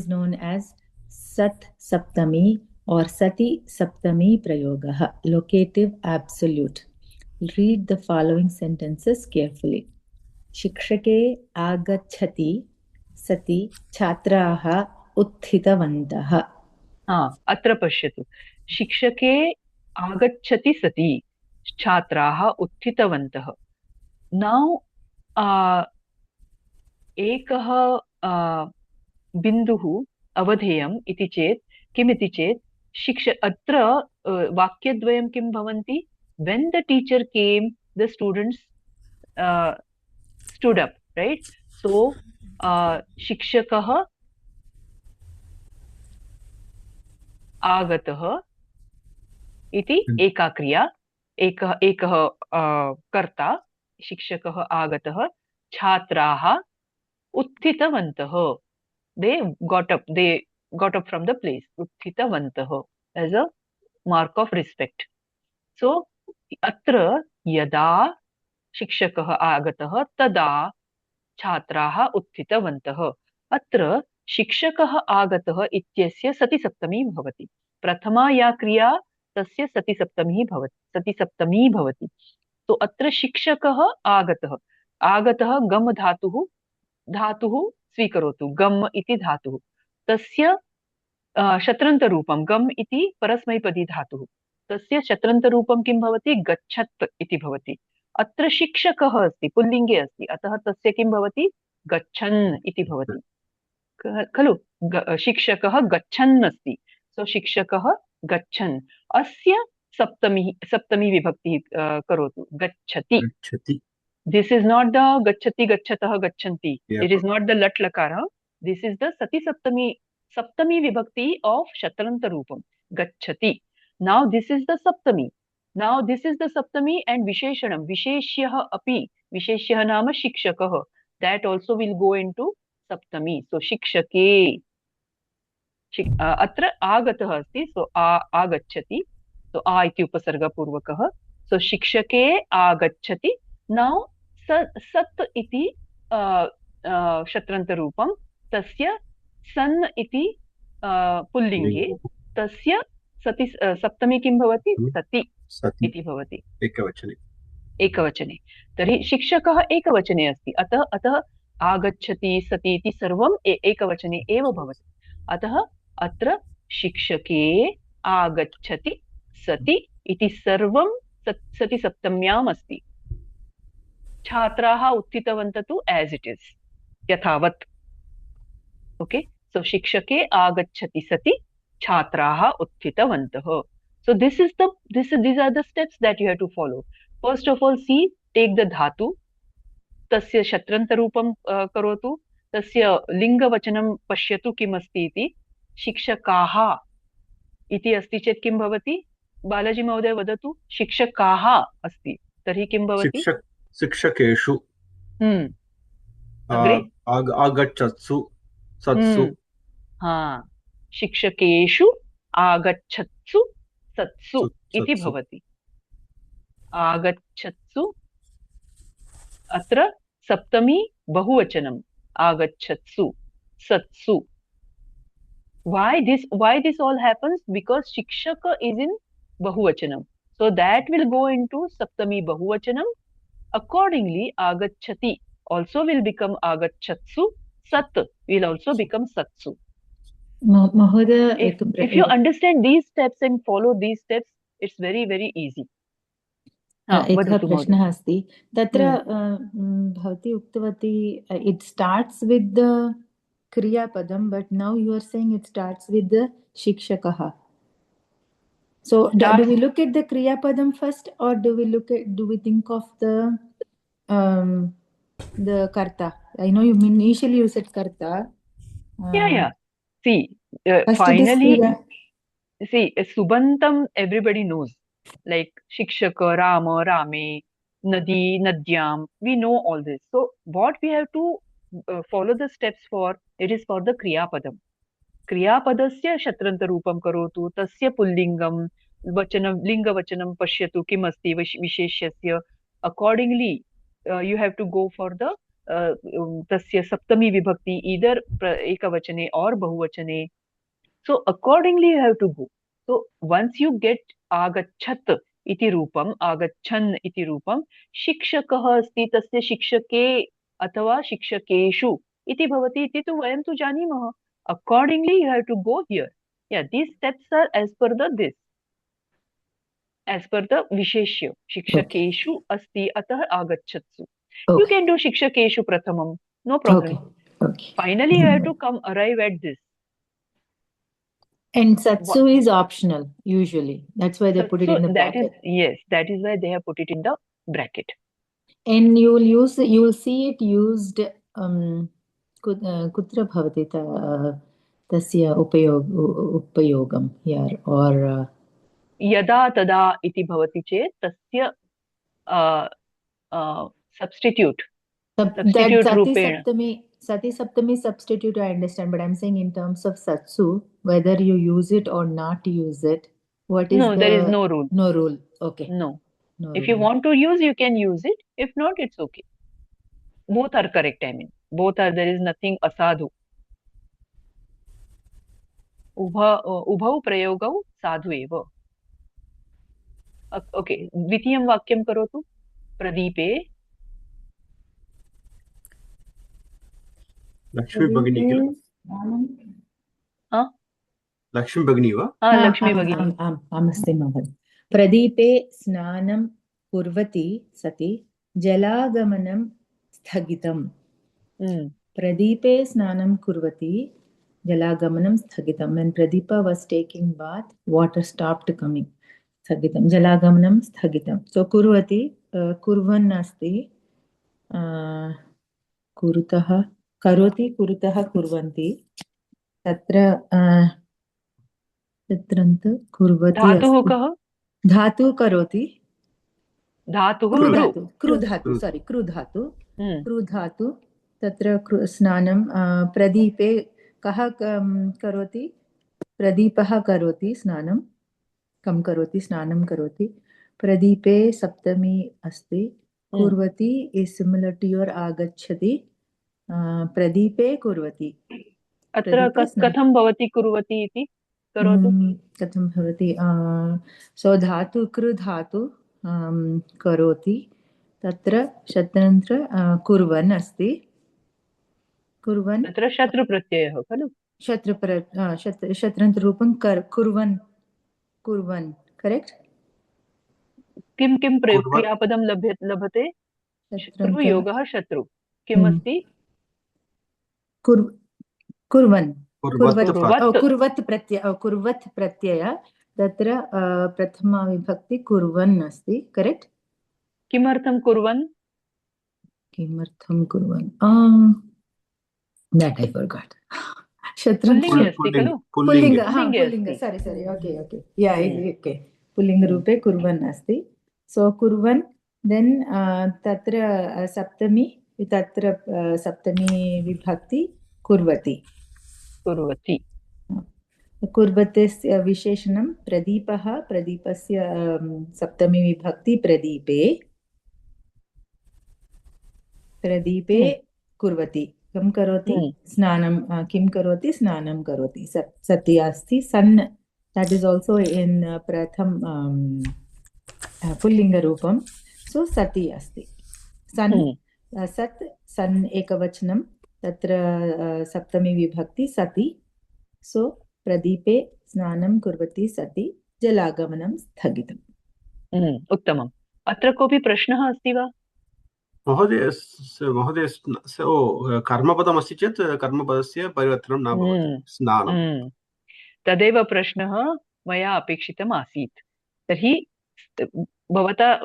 known as Sat Saptami or Sati Saptami Prayogaha, locative absolute. Read the following sentences carefully. Shikshake agachati sati chhatraha utthitavantaha. Atra pashyatu. Shikshake agachati sati छात्राः उत्थितवन्तः. Now एकः बिन्दुः अवधेयम् इति चेत् किमिति चेत् अत्र वाक्यद्वयं किं भवन्ति? When the teacher came, the students stood up, right? So शिक्षकः आगतः इति एका क्रिया, एकः कर्ता, शिक्षकः आगतः, छात्राः उत्थितवन्तः. They got up from the place. उत्थितवन्तः as a mark of respect. So अत्र यदा शिक्षकः आगतः तदा छात्राः उत्थितवन्तः. अत्र शिक्षकः आगतः इत्यस्य सति सप्तमी भवति. प्रथमा या क्रिया तस्य सति सप्तमी भवति. तो अत्र शिक्षकः आगतः गम धातुः स्वीकरोतु. गम इति धातुः, तस्य शत्रन्तरूपं गम इति परस्मैपदी धातुः, तस्य शत्रन्तरूपं किं भवति? गच्छत् इति भवति. अत्र शिक्षकः अस्ति, पुल्लिङ्गे अस्ति, अतः तस्य किं भवति? गच्छन् इति भवति खलु. शिक्षकः गच्छन् अस्ति. सो शिक्षकः गच्छन्. अस्य सप्तमी विभक्ति करोतु. गच्छति. This is not the gachati, gachatah, gachanti. It is not the lat lakara. This is the sati saptami vibhakti of shatranta rupam. Gachati. Now this is the saptami. And visheshanam. Visheshyah api. Visheshyah nama shikshakah. That also will go into saptami. So shikshake. Atra agatah asti. So agachati. So a iti upasarga purvakah. So shikshake agachati. Now sat iti shatranta rupam. Tasya san iti pullinge. Tasya सति सप्तमी किं भवति? सति इति भवति. एकवचने। तर्हि शिक्षकः एकवचने अस्ति, अतः आगच्छति सति इति सर्वम् एकवचने एव भवति। अतः अत्र शिक्षके आगच्छति सति इति सर्वं सति सप्तम्याम् अस्ति। छात्राः उत्थितवन्तः तु एस् इट् इस्, यथावत्। ओके, सो शिक्षके आगच्छति सति छात्राः उत्थितवन्तः. So these are the steps that you have to follow. First of all, see, take the dhatu, tasya shatrantarupam karotu, tasya lingavachanam pashyatu kim asti iti, shikshakaha iti asti chet kim bhavati? Balaji Mahoday vadatu, shikshakaha asti. Tarhi kim bhavati? शिक्षकेषु Agre? आगच्छत्सु सत्सु. हाँ, शिक्षकेषु आगच्छत्सु सत्सु इति भवति। आगच्छत्सु अत्र सप्तमी बहुवचनम्, आगच्छत्सु सत्सु. Why this all happens? Because shikshaka is in bahuvachanam, so that will go into saptami bahuvachanam. Accordingly, agacchati also will become agachatsu, sat will also become satsu. Mahoday, If you understand these steps and follow these steps, it's very, very easy. एकः प्रश्नः अस्ति तत्र भवती उक्तवती it starts with the kriyapadam, but now you are saying it starts with the shikshakah. So do we look at the kriyapadam first, or do we think of the karta? I know you initially you said karta. Yeah. See, finally, see, Subantam everybody knows. Like Shikshaka, Rama, Rame, Nadi, Nadyam, we know all this. So what we have to follow the steps for, it is for the Kriyapadam. Kriyapadasya Shatrantarupam karotu, tasya pullingam, vachanam, linga vachanam pashyatu, kim asti visheshyasya. Accordingly, you have to go for the tasya saptami vibhakti, either ekavachane or bahuvachane. So accordingly you have to go. So once you get agachat iti rupam, agachan iti rupam, shikshakah asti tasya shikshake athava shikshakeshu iti bhavati iti tu vayam tu janimah. Accordingly you have to go here. Yeah, these steps are as per the visheshya. Shikshakeshu asti atah agachatsu. You can do shikshakeshu prathamam, no problem. Okay. Finally you have to arrive at this. And satsu is optional usually. That's why they put it in the bracket. That is why they have put it in the bracket. And you will see it used kutra bhavati tasya upayogam here, or yada tada iti bhavati chet tasya substitute rupena. Sati Saptami substitute I understand, but I'm saying in terms of satsu, whether you use it or not use it, what is there is no rule. No rule. Okay. No if you want to use, you can use it. If not, it's okay. Both are correct. I mean, both are. There is nothing asadhu. Ubhau prayogau sadhu eva. Okay. Dvitiyam vakyam karotu. Pradeepe. Lakshmi भगिनी किल? लक्ष्मी भगिनी वा? लक्ष्मी भगिनी. आमस्ति महोदय. प्रदीपे स्नानं कुर्वती सति जलागमनं स्थगितम्. प्रदीपे स्नानं कुर्वती जलागमनं स्थगितम्. When Pradeepa was taking bath, water stopped coming. स्थगितं जलागमनं स्थगितं. So कुर्वती कुर्वन् अस्ति, कुरुतः करोति, कुरुतः कुर्वन्ति. तत्र कुर्वती धातुः कः? धातु करोति. धातुः कृ धातु. तत्र स्नानं प्रदीपे कः करोति? प्रदीपः करोति स्नानं. कं करोति? स्नानं करोति. प्रदीपे सप्तमी अस्ति. कुर्वती is similar to your आगच्छति. प्रदीपे कुर्वती. अत्र कथं भवति कुर्वती इति? करोतु. कथं भवति? सो धातु कृ धातु करोति. तत्र शत्रन्त्र कुर्वन् अस्ति कुर्वन् तत्र शत्रुप्रत्ययः खलु शत्रन्तरूपं कुर्वन् करेक्ट् किं किं कुर्वन् क्रियापदं लभते शत्रु योगः शत्रु किम् अस्ति कुर्वन् कुर्वत् कुर्वत् प्रत्यय तत्र प्रथमा विभक्ति कुर्वन् अस्ति करेक्ट् किमर्थं कुर्वन् that I forgot पुल्लिङ्गे अस्ति खलु पुल्लिङ्ग पुल्लिङ्गे sorry okay yeah okay पुल्लिङ्गरूपे कुर्वन् अस्ति so कुर्वन् then तत्र सप्तमी विभक्ति कुर्वति कुर्वतस्य विशेषणं प्रदीपः प्रदीपस्य सप्तमी विभक्ति प्रदीपे कुर्वति किं करोति स्नानं किं करोति स्नानं करोति सति अस्ति सन् that is also in प्रथम पुल्लिङ्गरूपं so सति अस्ति सन् सत् सन् एकवचनं तत्र सप्तमी विभक्ति सति so प्रदीपे स्नानं कुर्वति सति जलागमनं स्थगितम् उत्तमम् अत्र कोऽपि प्रश्नः अस्ति वा महोदय कर्मपदमस्ति चेत् कर्मपदस्य परिवर्तनं न भवति स्नानं तदेव प्रश्नः मया अपेक्षितम् आसीत् तर्हि भवता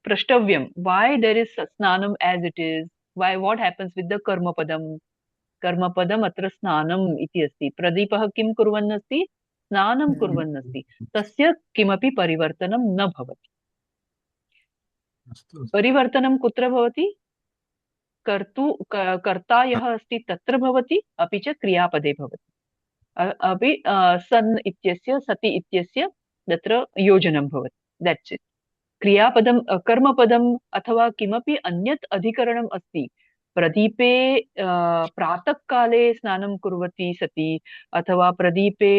प्रष्टव्यं why there is स्नानम् as it is why what happens with the कर्मपदम् अत्र स्नानम् इति अस्ति प्रदीपः किं कुर्वन् अस्ति स्नानं कुर्वन् अस्ति तस्य किमपि परिवर्तनं न भवति परिवर्तनं कुत्र भवति कर्ता यः अस्ति तत्र भवति अपि च क्रियापदे भवति अपि सन् इत्यस्य सति इत्यस्य तत्र योजनं भवति that's it क्रियापदं कर्मपदम् अथवा किमपि अन्यत् अधिकरणम् अस्ति प्रदीपे प्रातःकाले स्नानं कुर्वती सति अथवा प्रदीपे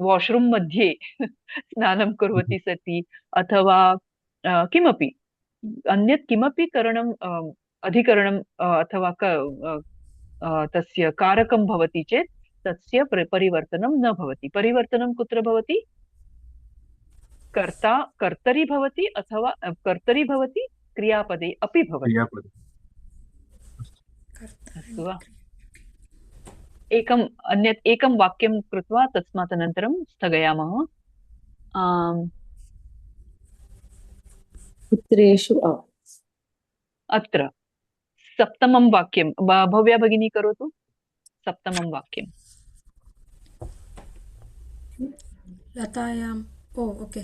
वाश्रूम् मध्ये स्नानं कुर्वती सति अथवा किमपि अन्यत् किमपि करणम् अधिकरणम् अथवा तस्य कारकं भवति चेत् तस्य परिवर्तनं न भवति परिवर्तनं कुत्र भवति कर्तरि भवति अथवा कर्तरि भवति क्रियापदे अपि भवति अस्तु वा अन्यत् एकं वाक्यं कृत्वा तस्मात् अनन्तरं स्थगयामः पुत्रेषु अत्र सप्तमं वाक्यं भव्या भगिनी करोतु सप्तमं वाक्यं लतायां ओके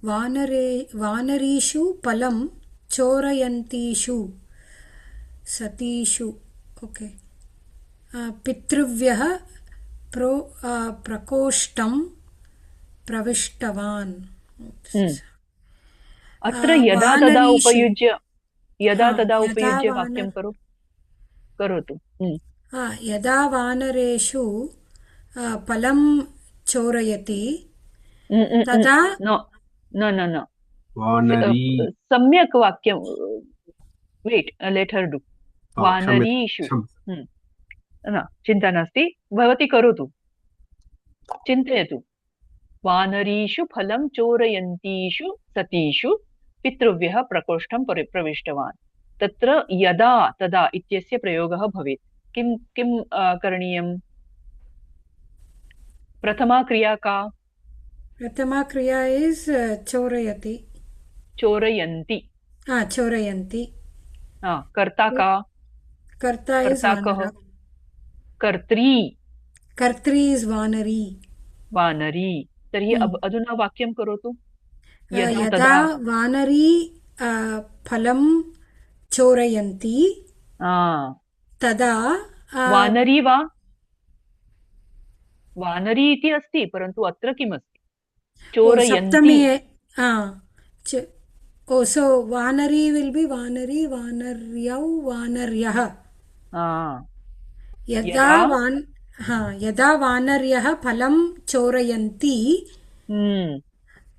वानरीषु फलं चोरयन्तीषु सतीषु ओके पितृव्यः प्रकोष्ठं प्रविष्टवान् अत्र यदा तदा उपयुज्य वाक्यं करोतु यदा वानरेषु फलं चोरयति तदा न सम्यक् वाक्यं वेट् लेट् हर् डु वानरीषु चिन्ता नास्ति भवती करोतु चिन्तयतु वानरीषु फलं चोरयन्तीषु सतीषु पितृव्यः प्रकोष्ठं प्रविष्टवान् तत्र यदा तदा इत्यस्य प्रयोगः भवेत् किं करणीयं प्रथमा क्रिया का प्रथमा क्रिया इस् चोरयन्ति कर्ता का कर्ता इस् कर्त्री इस् वानरी तर्हि अधुना वाक्यं करोतु यदा वानरी फलं चोरयन्ति तदा वानरी इति अस्ति परन्तु अत्र किमस्ति चोरयन्ति so वानरी विल् बि वानरी वानर्यौ वानर्यः यदा वानर्यः फलं चोरयन्ति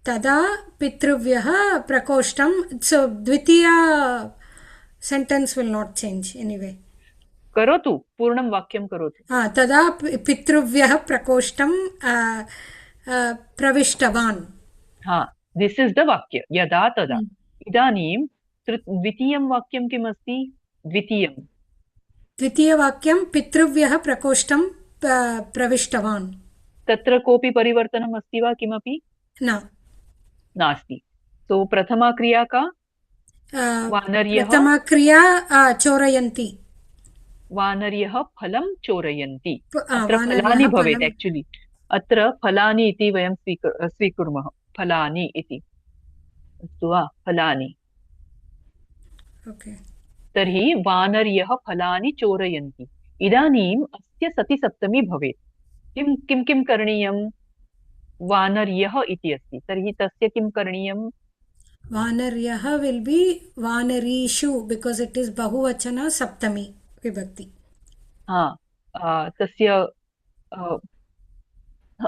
तदा पितृव्यः प्रकोष्ठं. So द्वितीया sentence will not change anyway. करोतु, पूर्णं वाक्यं करोतु. तदा पितृव्यः प्रकोष्ठं प्रविष्टवान्. दिस् इस् द वाक्य, यदा तदा. इदानीं द्वितीयं वाक्यं किमस्ति? द्वितीयवाक्यं पितृव्यः प्रकोष्ठं प्रविष्टवान्. तत्र कोऽपि परिवर्तनम् अस्ति वा? किमपि नास्ति. सो प्रथमा क्रिया का? वानर्यः. प्रथमा क्रिया चोरयन्ति. वानर्यः फलं चोरयन्ति. अत्र फलानि भवेत्. एक्चुअली अत्र फलानि इति वयं स्वीकुर्मः. फलानि इति. अस्तु वा? फलानि. तर्हि वानर्यः फलानि चोरयन्ति. इदानीम् अस्य सति सप्तमी भवेत्. किं किं करणीयं? वानर्यः इति अस्ति, तर्हि तस्य किं करणीयं? वानर्यः विल् बि वानरीषु, बिकास् इट् इस् बहुवचन सप्तमी विभक्ति. तस्य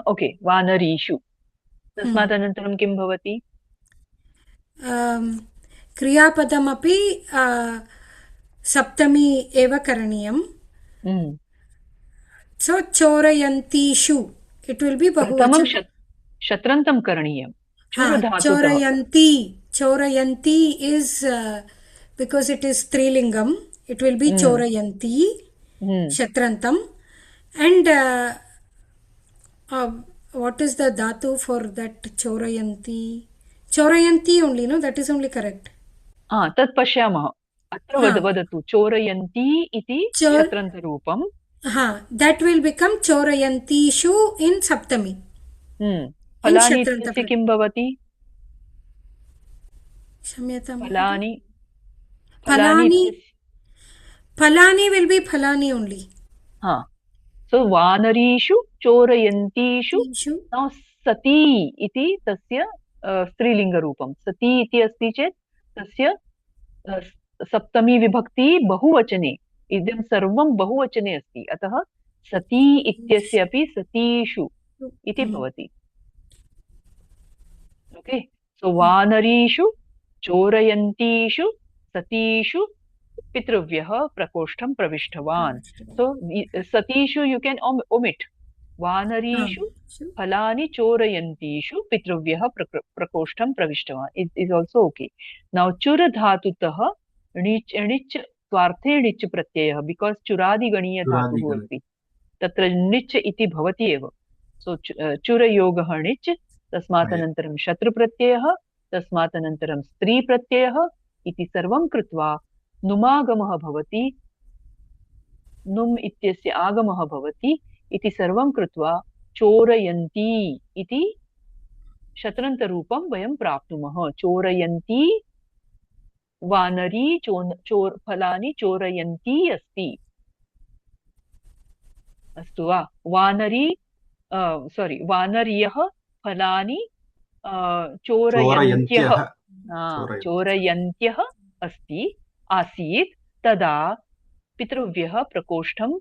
ओके, वानरीषु. तस्मात् अनन्तरं किं भवति? क्रियापदमपि सप्तमी एव करणीयं. सो चोरयन्तीषु इट् विल् बि बहुवचन. शत्रन्तं करणीयं. चोरयन्ती इस् बिकास् इट् इस् स्त्रीलिङ्गम्. It will be chorayanti, shatrantam. And what is the dhatu for that? Chorayanti. Chorayanti only, no? That is only correct. तत् पश्यामः. अत्र वदतु. चोरयन्ति इति शत्रन्तरूपं. That will become chorayantishu in saptami. फलानि इत्यस्य किं भवति? क्षम्यतां. फलानि will be फलानि only. So वानरीषु चोरयन्तीषु. Now सती इति तस्य स्त्रीलिङ्गरूपं. सती इति अस्ति चेत् तस्य सप्तमी विभक्ति बहुवचने. इदं सर्वं बहुवचने अस्ति. अतः सती इत्यस्य अपि सतीषु इति भवति. ओके. सो वानरीषु चोरयन्तीषु सतीषु पितृव्यः प्रकोष्ठं प्रविष्टवान्. सो सतीषु यू कैन ओमिट. वानरीषु फलानि चोरयन्तीषु पितृव्यः प्रकोष्ठं प्रविष्टवान् इज आल्सो ओके. नाउ चुर धातुतः णिच् स्वार्थे णिच् प्रत्ययः, बिकॉज चुरादिगणीय धातुः अस्ति. तत्र णिच् इति भवति एव. सो चुरयोगः णिच्. तस्मात् अनन्तरं शत्रुप्रत्ययः, तस्मात् अनन्तरं स्त्री प्रत्ययः इति सर्वं कृत्वा नुमागमः भवति. नुम् इत्यस्य आगमः भवति इति सर्वं कृत्वा चोरयन्ती इति शत्रन्तरूपं वयं प्राप्नुमः. चोरयन्ती वानरी फलानि चोरयन्ती अस्ति. अस्तु वा? वानर्यः फलानि चोरयन्त्यः अस्ति आसीत्. तदा पितृव्यः प्रकोष्ठं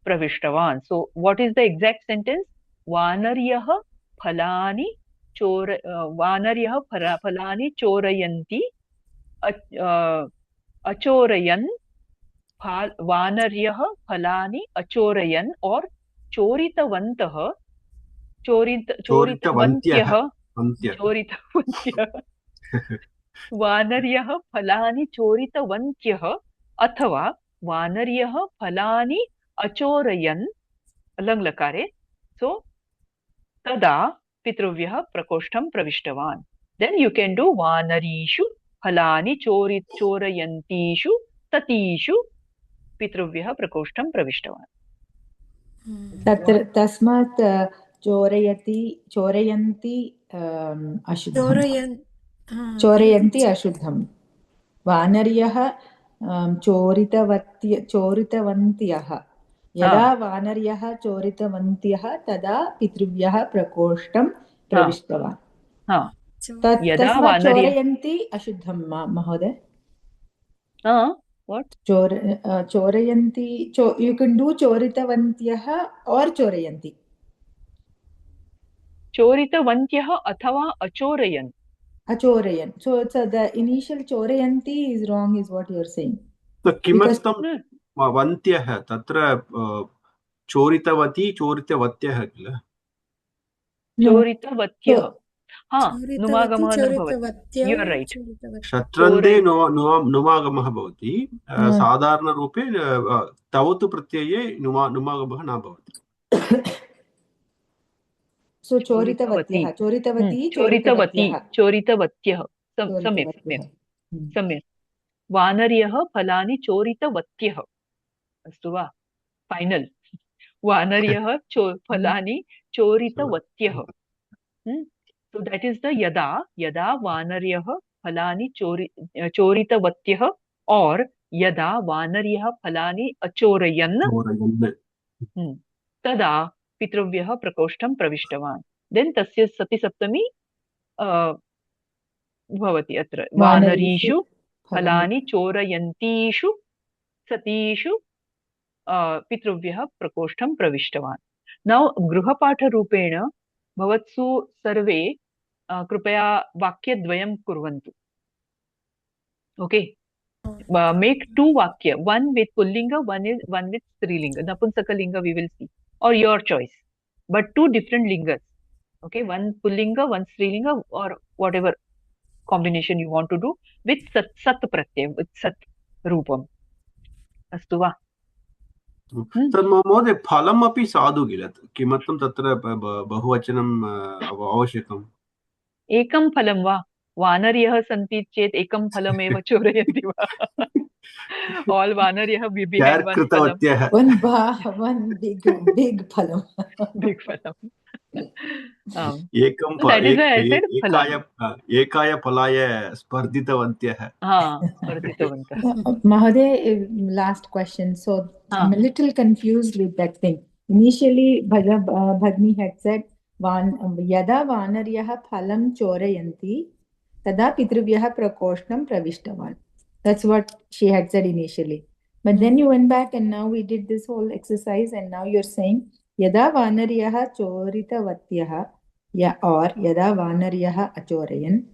प्रविष्टवान्. So what is the exact sentence? वानर्यः फलानि चोरयन्ति अचोरयन्. वानर्यः फलानि अचोरयन् और चोरितवन्तः. चोरितवन्त्यः. वानर्यः फलानि चोरितवन्त्यः अथवा वानर्यः फलानि अचोरयन् लङ्लकारे. सो तदा पितृव्यः प्रकोष्ठं प्रविष्टवान्. देन् यू कैन डू वानरीषु फलानि चोरयन्तीषु ततीषु पितृव्यः प्रकोष्ठं प्रविष्टवान्. तत्र तस्मात् चोरयन्ति अशुद्धं. वानर्यः चोरितवन्त्यः. यदा वानर्यः चोरितवन्त्यः तदा पितृव्यः प्रकोष्ठं प्रविष्टवान्. तस्मात् चोरयन्ति अशुद्धं महोदय. What? चोरयन्ति. You can do चोरितवन्त्यः or चोरयन्ति. चोरितवन्त्यः अथवा अचोरयन्. Achorayan. So the initial chorayanti is wrong, is what you're saying. So किमर्थं वन्त्यः तत्र चोरितवती चोरितवत्यः किल? चोरितवत्यः. नुमागमः न भवति. You are right. शत्रन्ते नुमागमः भवति. साधारणरूपे तवतु प्रत्यये नुमागमः न भवति. So choritavatyah, choritavati, चोरितवत्यः. सम्यक्. वानर्यः फलानि चोरितवत्यः. अस्तु वा? फाइनल. वानर्यः फलानि चोरितवत्यः. So that is the yada vanaryah phalani choritavatyah or yada vanaryah phalani achorayan tada pitruvyah prakoshtam pravishtavan. Then tasya sati saptami bhavati atra. Vanarishu phalani chorayantishu satishu pitruvyah prakoshtam pravishtavan. Now grihapatha rupena भवत्सु सर्वे कृपया वाक्यद्वयं कुर्वन्तु. Okay, make two vakya, one with pullinga, one with strilinga. Napunsakalinga we will see, or your choice, but two different lingas. Okay, one pullinga, one strilinga, or whatever combination you want to do with sat pratyam, with sat rupam. Astu va? महोदय फलमपि साधु किल? किमर्थं तत्र बहुवचनम् आवश्यकम्? एकं फलं वा? वानर्यः सन्ति चेत् एकं फलमेव चोरयन्ति वा? All वानर्यः behind one phalam. One big phalam. Big phalam. एकाय फलाय स्पर्धितवन्त्यः. स्पर्धितवन्तः. Mahoday, last question. So I'm a little confused with that thing. Initially, Bhagni had said, yada vanaryah phalam chorayanti, tada pitruvyah prakoshnam pravishtavan. That's what she had said initially. But then you went back and now we did this whole exercise and now you're saying, yada vanaryah choritavatyah or yada vanaryah achorayan.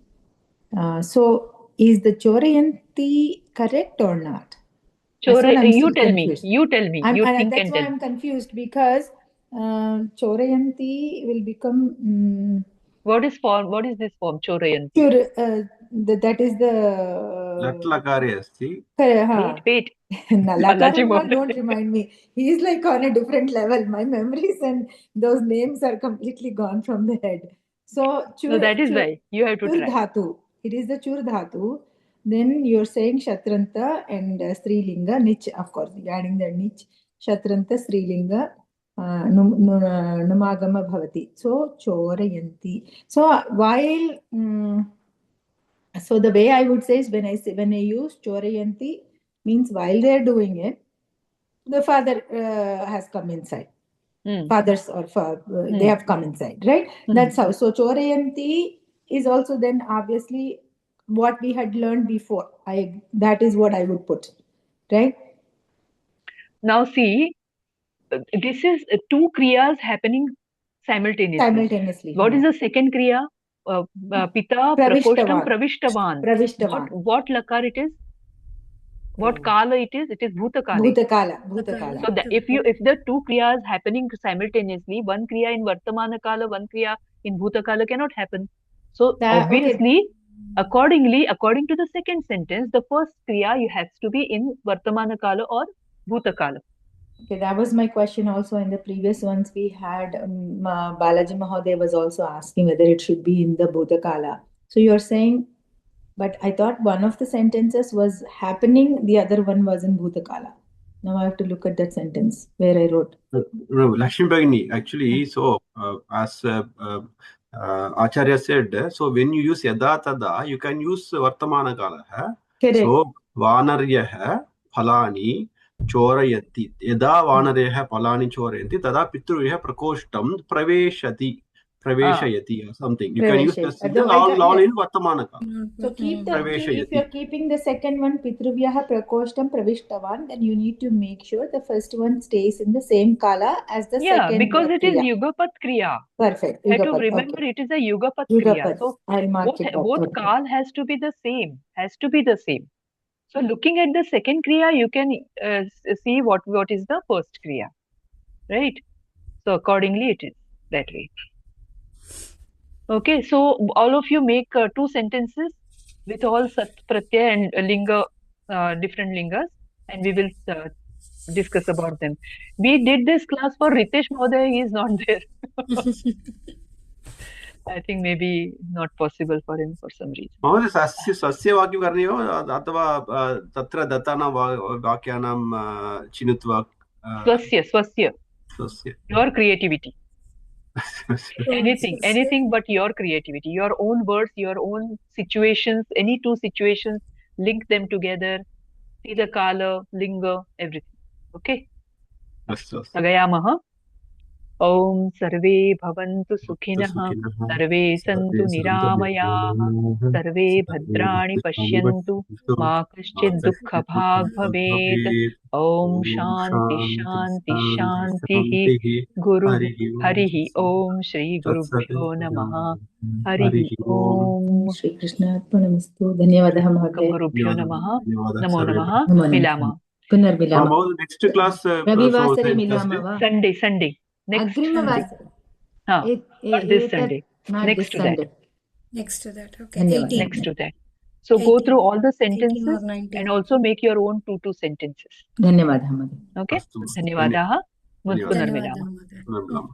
So is the chorayanti correct or not? You tell me. That's why I'm confused because chorayanti will become. What is this form? Chorayanti. That is the. Latlakare asti. Wait. Lakara, don't remind me. He is like on a different level. My memories and those names are completely gone from the head. So that is why you have to try. Dhatu. It is the chur dhatu. Then you're saying shatranta and strilinga, nich, of course, adding the nich, shatranta, strilinga, numagama bhavati. So chorayanti. So while so the way I would say is when I use chorayanti means while they're doing it, the father has come inside. Fathers or they have come inside, right? That's how. So chorayanti is also then obviously what we had learned before. That is what I would put, right? Now see, this is two kriyas happening simultaneously. What is the second kriya? Pita prakoshtam pravishtavan. What lakar it is? What kala it is? It is bhutakala. Bhutakala. So if the two kriyas happening simultaneously, one kriya in vartamana kala, one kriya in bhutakala cannot happen. So obviously, according to the second sentence, the first kriya has to be in vartamana kala or bhutakala. Okay, that was my question also in the previous ones we had. Balaji Mahoday was also asking whether it should be in the bhutakala. So you're saying, but I thought one of the sentences was happening, the other one was in bhutakala. Now I have to look at that sentence where I wrote. No, Lakshmi Bhagini, actually, so as Acharya said, so when you use yada tada, you can use vartamana kala. Correct. So vanaryah phalani chorayanti. Yada vanaryah phalani chorayanti, tada pitruvyah prakoshtam praveshati. praveshayati or something. You can use the Praveshayati. sentence all in vartamanaka. So keep the Praveshayati. if you're keeping the second one Pitruvyah Prakoshtam Pravishtavan, then you need to make sure the first one stays in the same kala as the second. Because it is kriya. Yugapat Kriya. Perfect. You have to Yugapat, remember okay. it is a Yugapat Kriya. Yugapat. So I'll mark it up. both Okay. Kal has to be the same. So looking at the second Kriya, you can see what is the first Kriya. Right? So accordingly it is that way. Okay, so all of you make 2 sentences with all Sat, Pratyaya and Linga, different Lingas, and we will discuss about them. We did this class for Ritesh Mahoday, he is not there. I think maybe not possible for him for some reason. महोदय सस्य वाक्यं करणीयो अथवा तत्र दत्तानां वाक्यानां चिनुत्वा Swasya. Your creativity. Swasya. Anything but your creativity. Your own words, your own situations, any 2 situations, link them together. See the kala, linga, everything. Okay? Sagayamaha. Om sarve bhavantu sukhinah, sarve santu niramayaः, sarve bhadrani pashyantu, ma kaschid dukkha bhag bhavet. Om shanti shanti shantihi. Guru Harihi Om Shri Gurubhyo Namaha. Harihi Om. Shri Krishna Arpanamastu. Dhanyavadah Mahoday. Gurubhyo Namaha. Namo Namaha. Namo Milama. Punar Milama. next class Ravivasare Milama va. Sunday. Next Agrima Sunday. Vasare. Not this Sunday. Not Next this to Sunday. that. Next to that. Okay. Dhanyavad. 18. Next to that. So go 18. through all the 18 or sentences 19. and also make your own 2 sentences. Dhanyavadah Mahoday. Okay. Astu. Dhanyavadah. Dhanyavadah. Punarmilama. Dhanyavadah, Mother. Punarmilama.